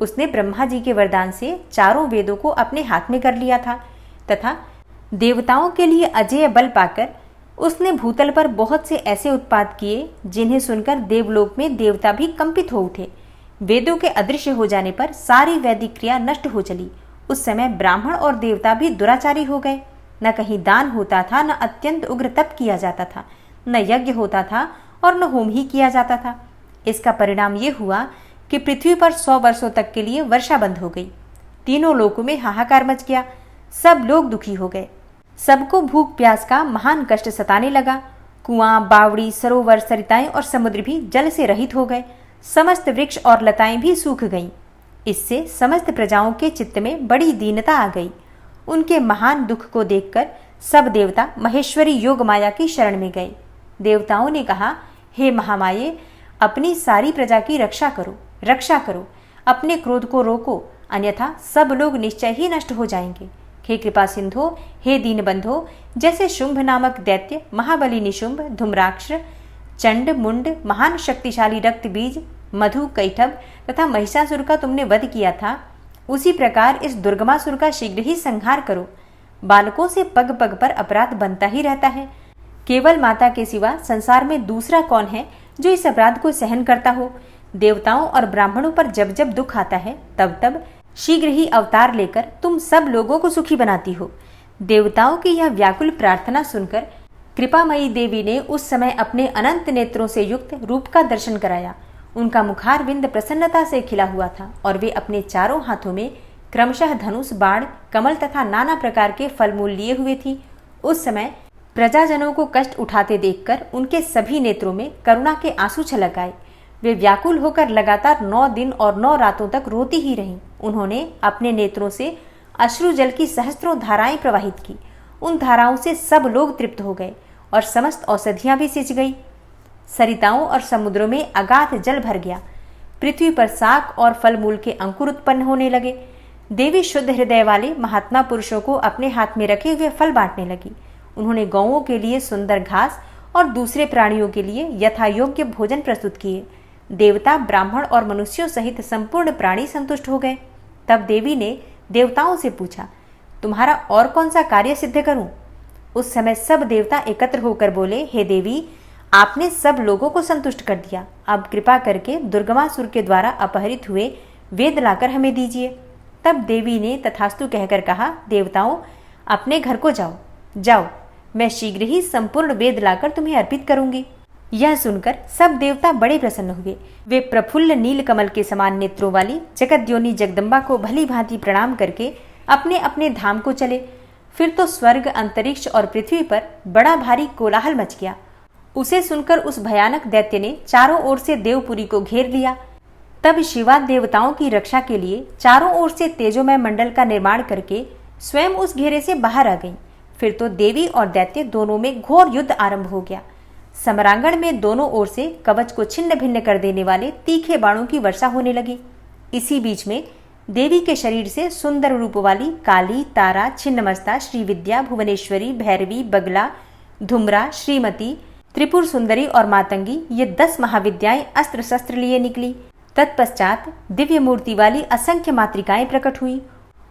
उसने ब्रह्मा जी के वरदान से 4 वेदों को अपने हाथ में कर लिया था तथा देवताओं के लिए अजेय बल पाकर उसने भूतल पर बहुत से ऐसे उत्पात किए जिन्हें सुनकर देवलोक में देवता भी कंपित हो उठे। वेदों के अदृश्य हो जाने पर सारी वैदिक क्रिया नष्ट हो चली। उस समय ब्राह्मण और देवता भी दुराचारी हो गए। न कहीं दान होता था, न अत्यंत उग्र तप किया जाता था, न यज्ञ होता था और न होम ही किया जाता था। इसका परिणाम ये हुआ कि पृथ्वी पर 100 वर्षों तक के लिए वर्षा बंद हो गई। तीनों लोकों में हाहाकार मच गया। सब लोग दुखी हो गए। सबको भूख प्यास का महान कष्ट सताने लगा। कुआं, बावड़ी, सरोवर, सरिताएं और समुद्र भी जल से रहित हो गए। समस्त वृक्ष और लताएं भी सूख गईं। इससे समस्त प्रजाओं के चित्त में बड़ी दीनता आ गई। उनके महान दुख को देखकर सब देवता महेश्वरी योग माया की शरण में गए। देवताओं ने कहा, हे महामाये, अपनी सारी प्रजा की रक्षा करो, रक्षा करो। अपने क्रोध को रोको, अन्यथा सब लोग निश्चय ही नष्ट हो जाएंगे। हे कृपा सिंधो, हे दीनबंधो, जैसे शुंभ नामक दैत्य, महाबली निशुंभ, धूम्राक्ष, चंड, मुंड, महान शक्तिशाली रक्त बीज, मधु, कैठब तथा महिषासुर का तुमने वध किया था, उसी प्रकार इस दुर्गमासुर का शीघ्र ही संहार करो। बालकों से पग पग पर अपराध बनता ही रहता है। केवल माता के सिवा संसार में दूसरा कौन है जो इस अपराध को सहन करता हो। देवताओं और ब्राह्मणों पर जब जब दुख आता है तब तब शीघ्र ही अवतार लेकर तुम सब लोगों को सुखी बनाती हो। देवताओं की यह व्याकुल प्रार्थना सुनकर कृपामयी देवी ने उस समय अपने अनंत नेत्रों से युक्त रूप का दर्शन कराया। उनका मुखारविंद प्रसन्नता से खिला हुआ था और वे अपने चारों हाथों में क्रमशः धनुष, बाण, कमल तथा नाना प्रकार के फलमूल लिए हुए थी। उस समय प्रजाजनों को कष्ट उठाते देखकर उनके सभी नेत्रों में करुणा के आंसू छलक आए। वे व्याकुल होकर लगातार 9 दिन और 9 रातों तक रोती ही रहीं। उन्होंने अपने नेत्रों से अश्रु जल की सहस्त्रों धाराएं प्रवाहित की। उन धाराओं से सब लोग तृप्त हो गए और समस्त औषधियां भी सिंच गई। सरिताओं और समुद्रों में अगाध जल भर गया। पृथ्वी पर शाक और फल मूल के अंकुर उत्पन्न होने लगे। देवी शुद्ध हृदय वाले महात्मा पुरुषों को अपने हाथ में रखे हुए फल बांटने लगी। उन्होंने गौओं के लिए सुंदर घास और दूसरे प्राणियों के लिए यथा योग्य भोजन प्रस्तुत किए। देवता, ब्राह्मण और मनुष्यों सहित संपूर्ण प्राणी संतुष्ट हो गए। तब देवी ने देवताओं से पूछा, तुम्हारा और कौन सा कार्य सिद्ध करूं? उस समय सब देवता एकत्र होकर बोले, हे देवी, आपने सब लोगों को संतुष्ट कर दिया। अब कृपा करके दुर्गमासुर के द्वारा अपहरित हुए वेद लाकर हमें दीजिए। तब देवी ने तथास्तु कहकर कहा, देवताओं, अपने घर को जाओ, जाओ, मैं शीघ्र ही संपूर्ण वेद लाकर तुम्हें अर्पित करूंगी। यह सुनकर सब देवता बड़े प्रसन्न हुए। वे प्रफुल्ल नील कमल के समान नेत्रों वाली जगद्योनि जगदम्बा को भली भांति प्रणाम करके अपने अपने धाम को चले। फिर तो स्वर्ग, अंतरिक्ष और पृथ्वी पर बड़ा भारी कोलाहल मच गया। उसे सुनकर उस भयानक दैत्य ने चारों ओर से देवपुरी को घेर लिया। तब शिवा देवताओं की रक्षा के लिए चारों ओर से तेजोमय मंडल का निर्माण करके स्वयं उस घेरे से बाहर आ गई। फिर तो देवी और दैत्य दोनों में घोर युद्ध आरंभ हो गया। समरांगण में दोनों ओर से कवच को छिन्न भिन्न कर देने वाले तीखे बाणों की वर्षा होने लगी। इसी बीच में देवी के शरीर से सुंदर रूप वाली काली, तारा, छिन्नमस्ता, श्रीविद्या, भुवनेश्वरी, भैरवी, बगला, धुम्रा, श्रीमती, त्रिपुर सुंदरी और मातंगी, ये 10 महाविद्याएं अस्त्र शस्त्र लिए निकली। तत्पश्चात दिव्य मूर्ति वाली असंख्य मातृकाएं प्रकट हुई।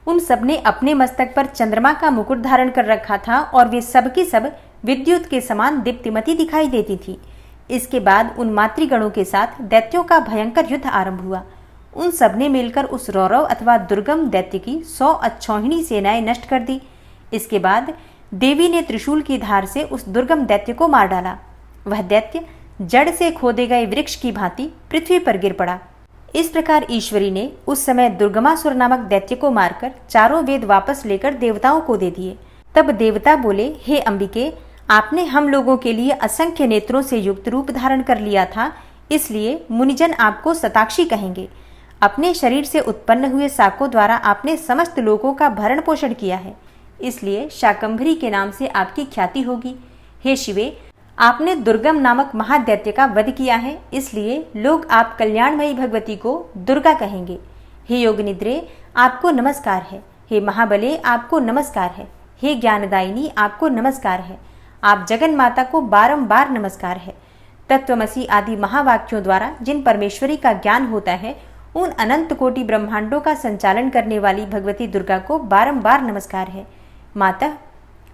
उन सबने अपने मस्तक पर चंद्रमा का मुकुट धारण कर रखा था और वे सब की सब विद्युत के समान दीप्तिमती दिखाई देती थी। इसके बाद उन मातृगणों के साथ दैत्यों का भयंकर युद्ध आरंभ हुआ। उन सबने मिलकर उस रौरव अथवा दुर्गम दैत्य की 100 अच्छौहिणी सेनाएं नष्ट कर दी। इसके बाद देवी ने त्रिशूल की धार से उस दुर्गम दैत्य को मार डाला। वह दैत्य जड़ से खोदे गए वृक्ष की भांति पृथ्वी पर गिर पड़ा। इस प्रकार ईश्वरी ने उस समय दुर्गमासुर नामक दैत्य को मारकर चारों वेद वापस लेकर देवताओं को दे दिए। तब देवता बोले, हे अंबिके, आपने हम लोगों के लिए असंख्य नेत्रों से युक्त रूप धारण कर लिया था, इसलिए मुनिजन आपको शताक्षी कहेंगे। अपने शरीर से उत्पन्न हुए शाकों द्वारा आपने समस्त लोगों का भरण पोषण किया है, इसलिए शाकंभरी के नाम से आपकी ख्याति होगी। हे शिवे, आपने दुर्गम नामक महादैत्य का वध किया है, इसलिए लोग आप कल्याणमयी भगवती को दुर्गा कहेंगे। हे योगनिद्रे, आपको नमस्कार है। हे महाबले, आपको नमस्कार है। हे ज्ञानदायिनी, आपको नमस्कार है। आप जगन माता को बारंबार नमस्कार है। तत्वमसी आदि महावाक्यों द्वारा जिन परमेश्वरी का ज्ञान होता है, उन अनंत कोटि ब्रह्मांडों का संचालन करने वाली भगवती दुर्गा को बारंबार नमस्कार है। माता,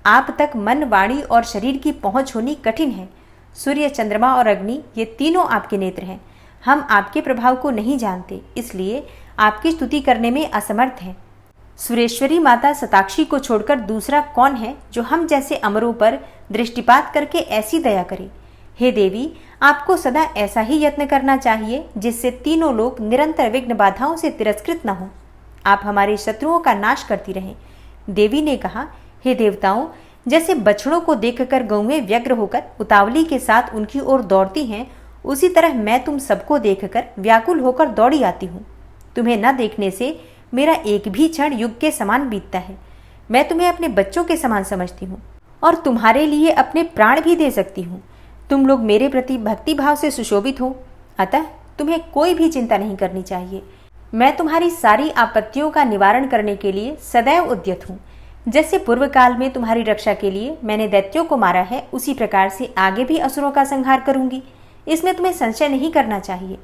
आप तक मन, वाणी और शरीर की पहुंच होनी कठिन है। सूर्य, चंद्रमा और अग्नि, ये तीनों आपके नेत्र हैं। हम आपके प्रभाव को नहीं जानते, इसलिए आपकी स्तुति करने में असमर्थ हैं। सुरेश्वरी माता शताक्षी को छोड़कर दूसरा कौन है जो हम जैसे अमरों पर दृष्टिपात करके ऐसी दया करे। हे देवी, आपको सदा ऐसा ही यत्न करना चाहिए जिससे तीनों लोग निरंतर विघ्न बाधाओं से तिरस्कृत न हों। आप हमारे शत्रुओं का नाश करती रहें। देवी ने कहा, हे देवताओं, जैसे बछड़ों को देखकर गौएं व्यग्र होकर उतावली के साथ उनकी ओर दौड़ती हैं, उसी तरह मैं तुम सबको देखकर व्याकुल होकर दौड़ी आती हूँ। तुम्हें न देखने से मेरा एक भी क्षण युग के समान बीतता है। मैं तुम्हें अपने बच्चों के समान समझती हूँ और तुम्हारे लिए अपने प्राण भी दे सकती हूँ। तुम लोग मेरे प्रति भक्ति भाव से सुशोभित हो, अतः तुम्हें कोई भी चिंता नहीं करनी चाहिए। मैं तुम्हारी सारी आपत्तियों का निवारण करने के लिए सदैव उद्यत हूँ। जैसे पूर्व काल में तुम्हारी रक्षा के लिए मैंने दैत्यों को मारा है, उसी प्रकार से आगे भी असुरों का संहार करूंगी। इसमें तुम्हें संशय नहीं करना चाहिए।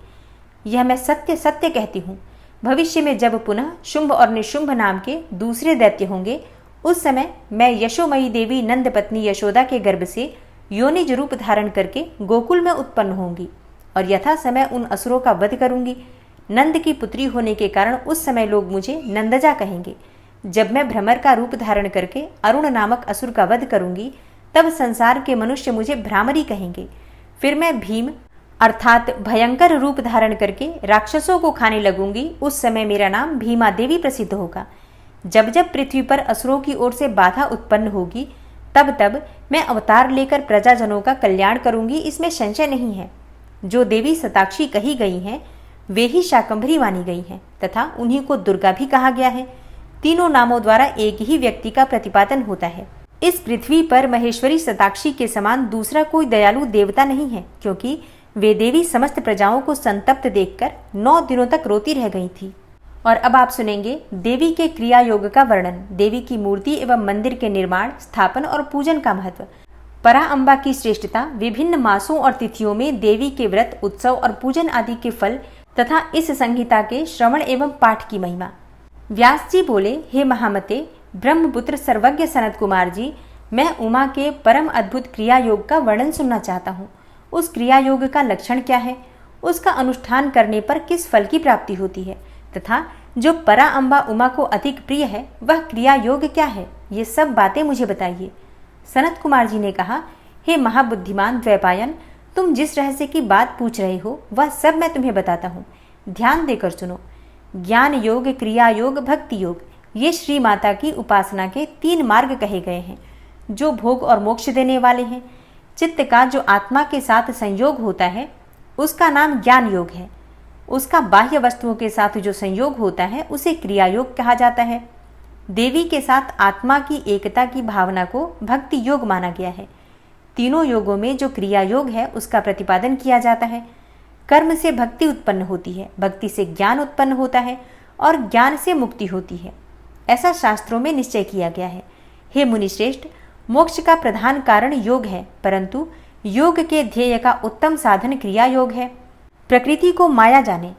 यह मैं सत्य सत्य कहती हूँ। भविष्य में जब पुनः शुंभ और निशुंभ नाम के दूसरे दैत्य होंगे, उस समय मैं यशोमयी देवी नंद पत्नी यशोदा के गर्भ से योनिज रूप धारण करके गोकुल में उत्पन्न होंगी और यथा समय उन असुरों का वध करूंगी। नंद की पुत्री होने के कारण उस समय लोग मुझे नंदजा कहेंगे। जब मैं भ्रमर का रूप धारण करके अरुण नामक असुर का वध करूंगी, तब संसार के मनुष्य मुझे भ्रामरी कहेंगे। फिर मैं भीम अर्थात भयंकर रूप धारण करके राक्षसों को खाने लगूंगी। उस समय मेरा नाम भीमा देवी प्रसिद्ध होगा। जब जब पृथ्वी पर असुरों की ओर से बाधा उत्पन्न होगी, तब तब मैं अवतार लेकर प्रजाजनों का कल्याण करूंगी। इसमें संशय नहीं है। जो देवी शताक्षी कही गई हैं, वे ही शाकंभरी मानी गई हैं तथा उन्हीं को दुर्गा भी कहा गया है। तीनों नामों द्वारा एक ही व्यक्ति का प्रतिपादन होता है। इस पृथ्वी पर महेश्वरी शताक्षी के समान दूसरा कोई दयालु देवता नहीं है, क्योंकि वे देवी समस्त प्रजाओं को संतप्त देखकर 9 दिनों तक रोती रह गई थी। और अब आप सुनेंगे देवी के क्रिया योग का वर्णन, देवी की मूर्ति एवं मंदिर के निर्माण, स्थापन और पूजन का महत्व, परा अम्बा की श्रेष्ठता, विभिन्न मासों और तिथियों में देवी के व्रत, उत्सव और पूजन आदि के फल तथा इस संहिता के श्रवण एवं पाठ की महिमा। व्यास जी बोले, हे महामते, ब्रह्मपुत्र सर्वज्ञ सनत कुमार जी, मैं उमा के परम अद्भुत क्रिया योग का वर्णन सुनना चाहता हूँ। उस क्रिया योग का लक्षण क्या है, उसका अनुष्ठान करने पर किस फल की प्राप्ति होती है तथा जो परा अम्बा उमा को अधिक प्रिय है वह क्रिया योग क्या है, ये सब बातें मुझे बताइए। सनत कुमार जी ने कहा, हे महाबुद्धिमान द्वैपायन, तुम जिस रहस्य की बात पूछ रहे हो वह सब मैं तुम्हें बताता हूँ। ध्यान देकर सुनो। ज्ञान योग, क्रिया योग, भक्ति योग, ये श्री माता की उपासना के 3 मार्ग कहे गए हैं, जो भोग और मोक्ष देने वाले हैं। चित्त का जो आत्मा के साथ संयोग होता है उसका नाम ज्ञान योग है। उसका बाह्य वस्तुओं के साथ जो संयोग होता है उसे क्रिया योग कहा जाता है। देवी के साथ आत्मा की एकता की भावना को भक्ति योग माना गया है। तीनों योगों में जो क्रिया योग है उसका प्रतिपादन किया जाता है। कर्म से भक्ति उत्पन्न होती है, भक्ति से ज्ञान उत्पन्न होता है और ज्ञान से मुक्ति होती है, ऐसा शास्त्रों में निश्चय किया गया है। हे मुनिश्रेष्ठ, मोक्ष का प्रधान कारण योग है, परंतु योग के ध्येय का उत्तम साधन क्रिया योग है। प्रकृति को माया जाने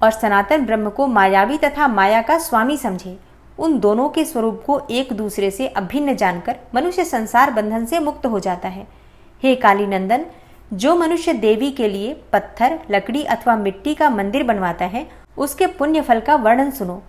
और सनातन ब्रह्म को मायावी तथा माया का स्वामी समझे। उन दोनों के स्वरूप को एक दूसरे से अभिन्न जानकर मनुष्य संसार बंधन से मुक्त हो जाता है। हे काली नंदन, जो मनुष्य देवी के लिए पत्थर, लकड़ी अथवा मिट्टी का मंदिर बनवाता है, उसके पुण्य फल का वर्णन सुनो।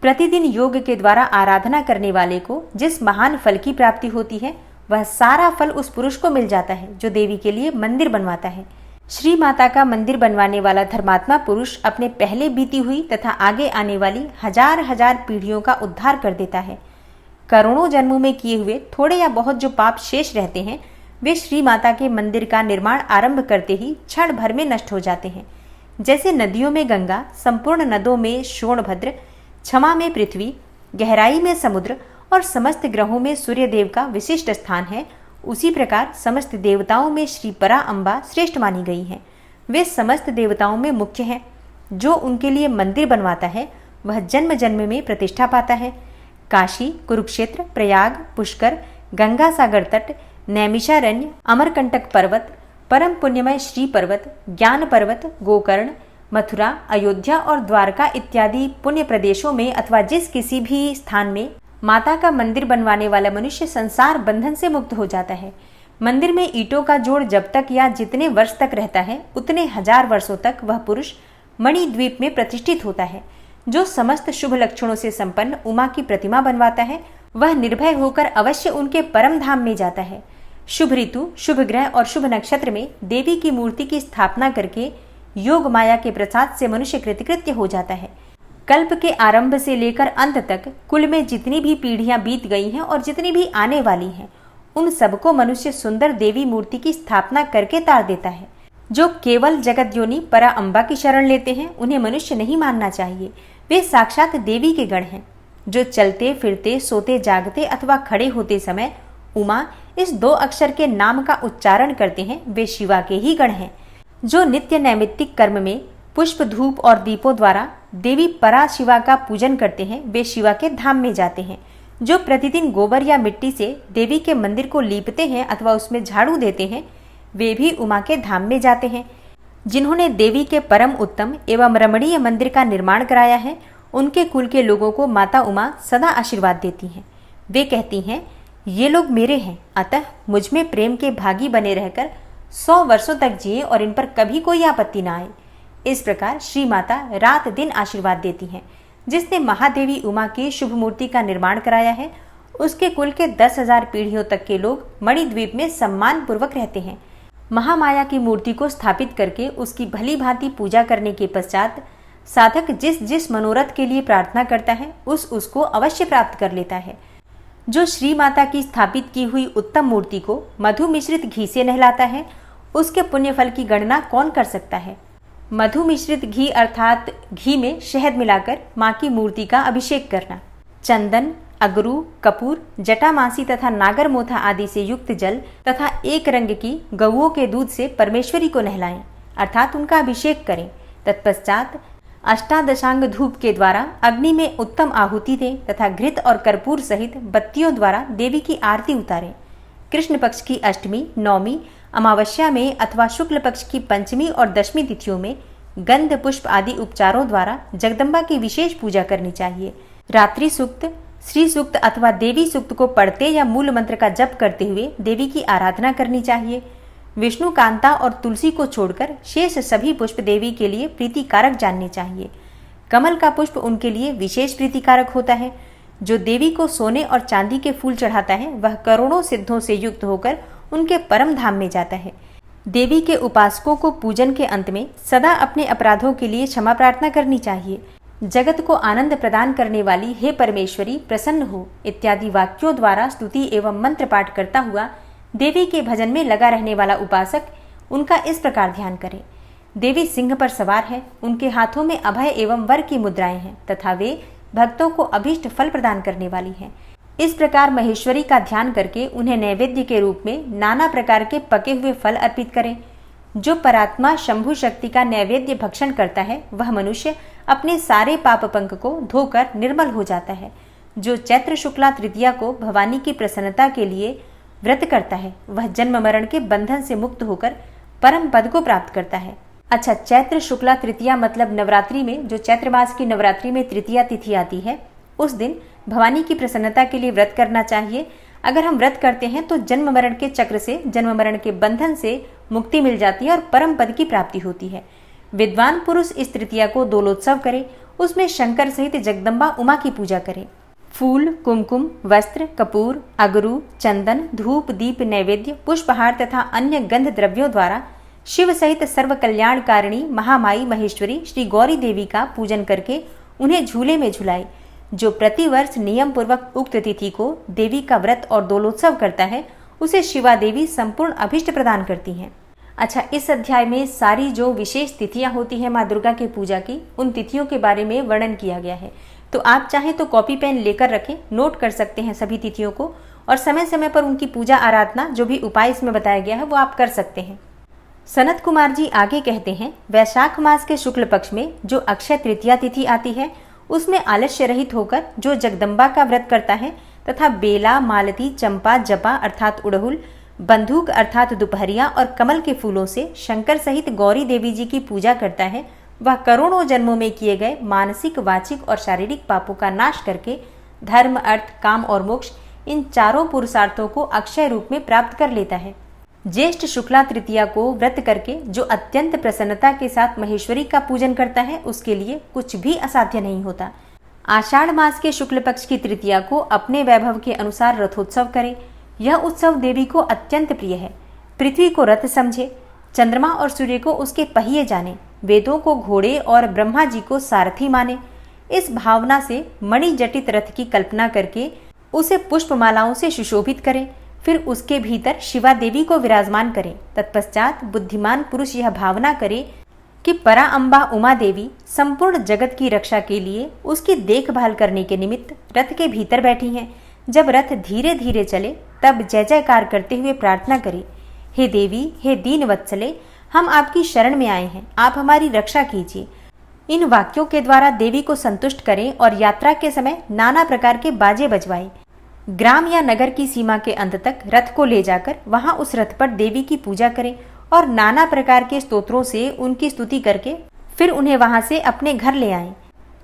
प्रतिदिन योग के द्वारा आराधना करने वाले को जिस महान फल की प्राप्ति होती है, वह सारा फल उस पुरुष को मिल जाता है जो देवी के लिए मंदिर बनवाता है। श्री माता का मंदिर बनवाने वाला धर्मात्मा पुरुष अपने पहले बीती हुई तथा आगे आने वाली हजार हजार पीढ़ियों का उद्धार कर देता है। करोड़ों जन्मों में किए हुए थोड़े या बहुत जो पाप शेष रहते हैं, वे श्री माता के मंदिर का निर्माण आरंभ करते ही क्षण भर में नष्ट हो जाते हैं। जैसे नदियों में गंगा, संपूर्ण नदों में शोणभद्र, क्षमा में पृथ्वी, गहराई में समुद्र और समस्त ग्रहों में सूर्यदेव का विशिष्ट स्थान है, उसी प्रकार समस्त देवताओं में श्री परा अम्बा श्रेष्ठ मानी गई हैं। वे समस्त देवताओं में मुख्य हैं। जो उनके लिए मंदिर बनवाता है वह जन्म जन्म में प्रतिष्ठा पाता है। काशी, कुरुक्षेत्र, प्रयाग, पुष्कर, गंगा सागर तट, नैमिषारण्य, अमरकंटक पर्वत, परम पुण्यमय श्री पर्वत, ज्ञान पर्वत, गोकर्ण, मथुरा, अयोध्या और द्वारका इत्यादि पुण्य प्रदेशों में अथवा जिस किसी भी स्थान में माता का मंदिर बनवाने वाला मनुष्य संसार बंधन से मुक्त हो जाता है। मंदिर में ईंटों का जोड़ जब तक या जितने वर्ष तक रहता है, उतने हजार वर्षों तक वह पुरुष मणिद्वीप में प्रतिष्ठित होता है। जो समस्त शुभ लक्षणों से संपन्न उमा की प्रतिमा बनवाता है, वह निर्भय होकर अवश्य उनके परम धाम में जाता है। शुभ ऋतु, शुभ ग्रह और शुभ नक्षत्र में देवी की मूर्ति की स्थापना करके योग माया के प्रसाद से मनुष्य कृतकृत्य हो जाता है। कल्प के आरंभ से लेकर अंत तक कुल में जितनी भी पीढ़ियां बीत गई हैं और जितनी भी आने वाली हैं, उन सबको मनुष्य सुंदर देवी मूर्ति की स्थापना करके तार देता है। जो केवल जगतयोनि परा अम्बा की शरण लेते हैं उन्हें मनुष्य नहीं मानना चाहिए। वे साक्षात देवी के गण हैं। जो चलते फिरते सोते जागते अथवा खड़े होते समय उमा इस 2 अक्षर के नाम का उच्चारण करते हैं वे शिवा के ही गण हैं। जो नित्य नैमित्तिक कर्म में पुष्प धूप और दीपों द्वारा देवी परा शिवा का पूजन करते हैं वे शिवा के धाम में जाते हैं। जो प्रतिदिन गोबर या मिट्टी से देवी के मंदिर को लीपते हैं अथवा उसमें झाड़ू देते हैं वे भी उमा के धाम में जाते हैं। जिन्होंने देवी के परम उत्तम एवं रमणीय मंदिर का निर्माण कराया है उनके कुल के लोगों को माता उमा सदा आशीर्वाद देती हैं। वे कहती हैं, ये लोग मेरे हैं, अतः मुझ में प्रेम के भागी बने रहकर 100 वर्षों तक जिए और इन पर कभी कोई आपत्ति ना आए। इस प्रकार श्री माता रात दिन आशीर्वाद देती हैं। जिसने महादेवी उमा की शुभ मूर्ति का निर्माण कराया है उसके कुल के 10,000 पीढ़ियों तक के लोग मणिद्वीप में सम्मान पूर्वक रहते हैं। महामाया की मूर्ति को स्थापित करके उसकी भली भांति पूजा करने के पश्चात साधक जिस जिस मनोरथ के लिए प्रार्थना करता है उसको अवश्य प्राप्त कर लेता है। जो श्री माता की स्थापित की हुई उत्तम मूर्ति को मधु मिश्रित घी से नहलाता है उसके पुण्य फल की गणना कौन कर सकता है। मधु मिश्रित घी अर्थात घी में शहद मिलाकर माँ की मूर्ति का अभिषेक करना, चंदन, अगरू, कपूर, जटामासी तथा नागरमोथा आदि से युक्त जल तथा एक रंग की गऊओं के दूध से परमेश्वरी को नहलाएं अर्थात उनका अभिषेक करें। तत्पश्चात अष्टादशांग धूप के द्वारा अग्नि में उत्तम आहुति दें तथा घृत और कर्पूर सहित बत्तियों द्वारा देवी की आरती उतारें। कृष्ण पक्ष की अष्टमी, नवमी, अमावस्या में अथवा शुक्ल पक्ष की पंचमी और दशमी तिथियों में गंध पुष्प आदि उपचारों द्वारा जगदम्बा की विशेष पूजा करनी चाहिए। रात्रि सूक्त, श्री सूक्त अथवा देवी सूक्त को पढ़ते या मूल मंत्र का जप करते हुए देवी की आराधना करनी चाहिए। विष्णु कांता और तुलसी को छोड़कर शेष सभी पुष्प देवी के लिए प्रीतिकारक जानने चाहिए। कमल का पुष्प उनके लिए विशेष प्रीतिकारक होता है। जो देवी को सोने और चांदी के फूल चढ़ाता है वह करोड़ों सिद्धों से युक्त होकर उनके परम धाम में जाता है। देवी के उपासकों को पूजन के अंत में सदा अपने अपराधों के लिए क्षमा प्रार्थना करनी चाहिए। जगत को आनंद प्रदान करने वाली हे परमेश्वरी प्रसन्न हो इत्यादि वाक्यों द्वारा स्तुति एवं मंत्र पाठ करता हुआ देवी के भजन में लगा रहने वाला उपासक उनका इस प्रकार ध्यान करे। देवी सिंह पर सवार है, उनके हाथों में अभय एवं वर की मुद्राएं हैं तथा वे भक्तों को अभीष्ट फल प्रदान करने वाली हैं। इस प्रकार महेश्वरी का ध्यान करके उन्हें नैवेद्य के रूप में नाना प्रकार के पके हुए फल अर्पित करें। जो परात्मा शंभु शक्ति का नैवेद्य भक्षण करता है वह मनुष्य अपने सारे पाप पंक को धोकर निर्मल हो जाता है। जो चैत्र शुक्ला तृतीया को भवानी की प्रसन्नता के लिए व्रत करता है वह जन्म मरण के बंधन से मुक्त होकर परम पद को प्राप्त करता है। अच्छा, चैत्र शुक्ला तृतीया मतलब नवरात्रि में जो चैत्र मास की नवरात्रि में तृतीया तिथि आती है उस दिन भवानी की प्रसन्नता के लिए व्रत करना चाहिए। अगर हम व्रत करते हैं तो जन्म मरण के चक्र से, जन्म मरण के बंधन से मुक्ति मिल जाती है और परम पद की प्राप्ति होती है। विद्वान पुरुष इस तृतीया को दोलोत्सव करे, उसमें शंकर सहित जगदम्बा उमा की पूजा करे। फूल, कुमकुम, वस्त्र, कपूर, अगरू, चंदन, धूप, दीप, नैवेद्य, पुष्पहार तथा अन्य गंध द्रव्यों द्वारा शिव सहित सर्व कल्याणकारिणी महामाई महेश्वरी श्री गौरी देवी का पूजन करके उन्हें झूले में झुलाए। जो प्रतिवर्ष नियम पूर्वक उक्त तिथि को देवी का व्रत और दोलोत्सव करता है उसे शिवा देवी संपूर्ण अभिष्ट प्रदान करती हैं। अच्छा, इस अध्याय में सारी जो विशेष तिथियां होती हैं माँ दुर्गा के पूजा की, उन तिथियों के बारे में वर्णन किया गया है। तो आप चाहें तो कॉपी पेन लेकर रखें, नोट कर सकते हैं सभी तिथियों को और समय समय पर उनकी पूजा आराधना जो भी उपाय इसमें बताया गया है वो आप कर सकते हैं। सनत कुमार जी आगे कहते हैं, वैशाख मास के शुक्ल पक्ष में जो अक्षय तृतीया तिथि आती है उसमें आलस्य रहित होकर जो जगदम्बा का व्रत करता है तथा बेला, मालती, चंपा, जपा अर्थात उड़हुल, बंदूक अर्थात दोपहरिया और कमल के फूलों से शंकर सहित गौरी देवी जी की पूजा करता है वह करोड़ों जन्मों में किए गए मानसिक, वाचिक और शारीरिक पापों का नाश करके धर्म, अर्थ, काम और मोक्ष इन चारों पुरुषार्थों को अक्षय रूप में प्राप्त कर लेता है। ज्येष्ठ शुक्ला तृतीया को व्रत करके जो अत्यंत प्रसन्नता के साथ महेश्वरी का पूजन करता है उसके लिए कुछ भी असाध्य नहीं होता। आषाढ़ मास के शुक्ल पक्ष की तृतीया को अपने वैभव के अनुसार रथोत्सव करे। यह उत्सव देवी को अत्यंत प्रिय है। पृथ्वी को रथ समझे, चंद्रमा और सूर्य को उसके पहिए जाने, वेदों को घोड़े और ब्रह्मा जी को सारथी माने। इस भावना से मणि जटित रथ की कल्पना करके उसे पुष्पमालाओं से सुशोभित करें। फिर उसके भीतर शिवा देवी को विराजमान करें। तत्पश्चात बुद्धिमान पुरुष यह भावना करे कि परा अम्बा उमा देवी संपूर्ण जगत की रक्षा के लिए उसकी देखभाल करने के निमित्त रथ के भीतर बैठी हैं। जब रथ धीरे धीरे चले तब जय जयकार करते हुए प्रार्थना करें, हे देवी, हे दीन वत्सले, हम आपकी शरण में आए हैं, आप हमारी रक्षा कीजिए। इन वाक्यों के द्वारा देवी को संतुष्ट करें और यात्रा के समय नाना प्रकार के बाजे बजवाएं। ग्राम या नगर की सीमा के अंत तक रथ को ले जाकर वहां उस रथ पर देवी की पूजा करें और नाना प्रकार के स्तोत्रों से उनकी स्तुति करके फिर उन्हें वहां से अपने घर ले आएं।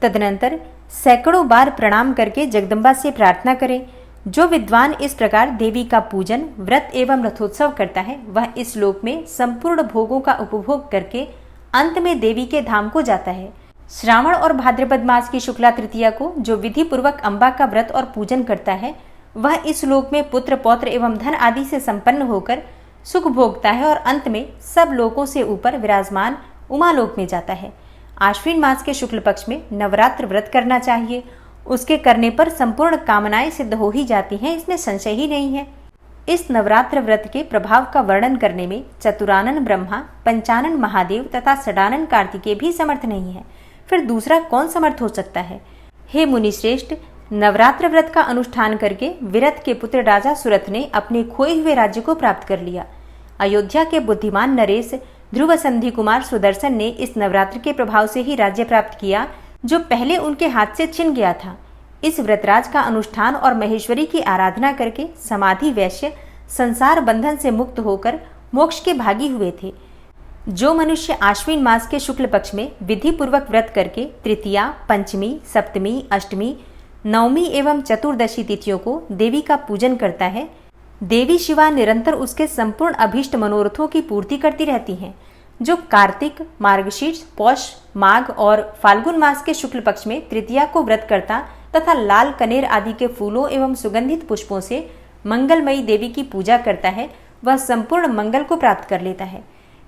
तदनंतर सैकड़ों बार प्रणाम करके जगदम्बा से प्रार्थना करें। जो विद्वान इस प्रकार देवी का पूजन, व्रत एवं रथोत्सव करता है, वह इस लोक में संपूर्ण भोगों का उपभोग करके अंत में देवी के धाम को जाता है। श्रावण और भाद्रपद मास की शुक्ला तृतीया को जो विधि पूर्वक अम्बा का व्रत और पूजन करता है, वह इस लोक में पुत्र पौत्र एवं धन आदि से संपन्न होकर सुख भोगता है और अंत में सब लोकों से ऊपर विराजमान उमालोक में जाता है। आश्विन मास के शुक्ल पक्ष में नवरात्र व्रत करना चाहिए। उसके करने पर संपूर्ण कामनाएं सिद्ध हो ही जाती हैं, इसमें संशय ही नहीं है। इस नवरात्र व्रत के प्रभाव का वर्णन करने में चतुरानन ब्रह्मा, पंचानन महादेव तथा षडानन कार्तिकेय भी समर्थ नहीं है। फिर दूसरा कौन समर्थ हो सकता है? हे मुनिश्रेष्ठ, नवरात्र व्रत का अनुष्ठान करके विरत के पुत्र राजा सुरथ ने अपने खोए हुए राज्य को प्राप्त कर लिया। अयोध्या के बुद्धिमान नरेश ध्रुव संधि कुमार सुदर्शन ने इस नवरात्र के प्रभाव से ही राज्य प्राप्त किया, जो पहले उनके हाथ से छिन गया था। इस व्रतराज का अनुष्ठान और महेश्वरी की आराधना करके समाधि वैश्य संसार बंधन से मुक्त होकर मोक्ष के भागी हुए थे। जो मनुष्य आश्विन मास के शुक्ल पक्ष में विधि पूर्वक व्रत करके तृतीया, पंचमी, सप्तमी, अष्टमी, नवमी एवं चतुर्दशी तिथियों को देवी का पूजन करता है, देवी शिवा निरंतर उसके संपूर्ण अभीष्ट मनोरथों की पूर्ति करती रहती हैं। जो कार्तिक, मार्गशीर्ष, पौष, माघ और फाल्गुन मास के शुक्ल पक्ष में तृतीया को व्रत करता तथा लाल कनेर आदि के फूलों एवं सुगंधित पुष्पों से मंगलमयी देवी की पूजा करता है, वह संपूर्ण मंगल को प्राप्त कर लेता है।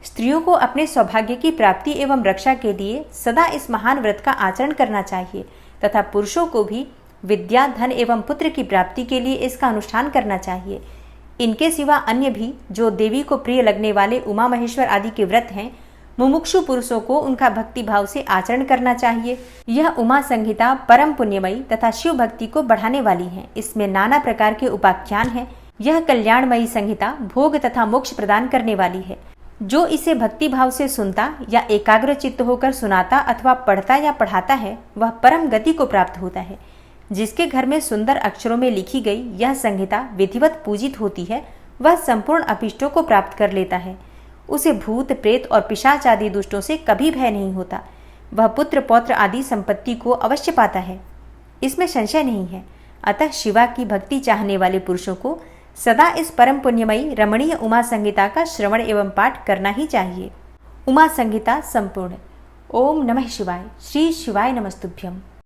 स्त्रियों को अपने सौभाग्य की प्राप्ति एवं रक्षा के लिए सदा इस महान व्रत का आचरण करना चाहिए तथा पुरुषों को भी विद्या, धन एवं पुत्र की प्राप्ति के लिए इसका अनुष्ठान करना चाहिए। इनके सिवा अन्य भी जो देवी को प्रिय लगने वाले उमा महेश्वर आदि के व्रत हैं, मुमुक्षु पुरुषों को उनका भक्ति भाव से आचरण करना चाहिए। यह उमा संहिता परम पुण्यमयी तथा शिव भक्ति को बढ़ाने वाली है। इसमें नाना प्रकार के उपाख्यान हैं। यह कल्याणमयी संहिता भोग तथा मोक्ष प्रदान करने वाली है। जो इसे भक्ति भाव से सुनता या एकाग्र चित्त होकर सुनाता अथवा पढ़ता या पढ़ाता है, वह परम गति को प्राप्त होता है। जिसके घर में सुंदर अक्षरों में लिखी गई यह संहिता विधिवत पूजित होती है, वह संपूर्ण अभीष्टों को प्राप्त कर लेता है। उसे भूत, प्रेत और पिशाच आदि दुष्टों से कभी भय नहीं होता। वह पुत्र पौत्र आदि संपत्ति को अवश्य पाता है, इसमें संशय नहीं है। अतः शिवा की भक्ति चाहने वाले पुरुषों को सदा इस परम पुण्यमयी रमणीय उमा संहिता का श्रवण एवं पाठ करना ही चाहिए। उमा संहिता संपूर्ण। ओम नमः शिवाय। श्री शिवाय नमस्तुभ्यम।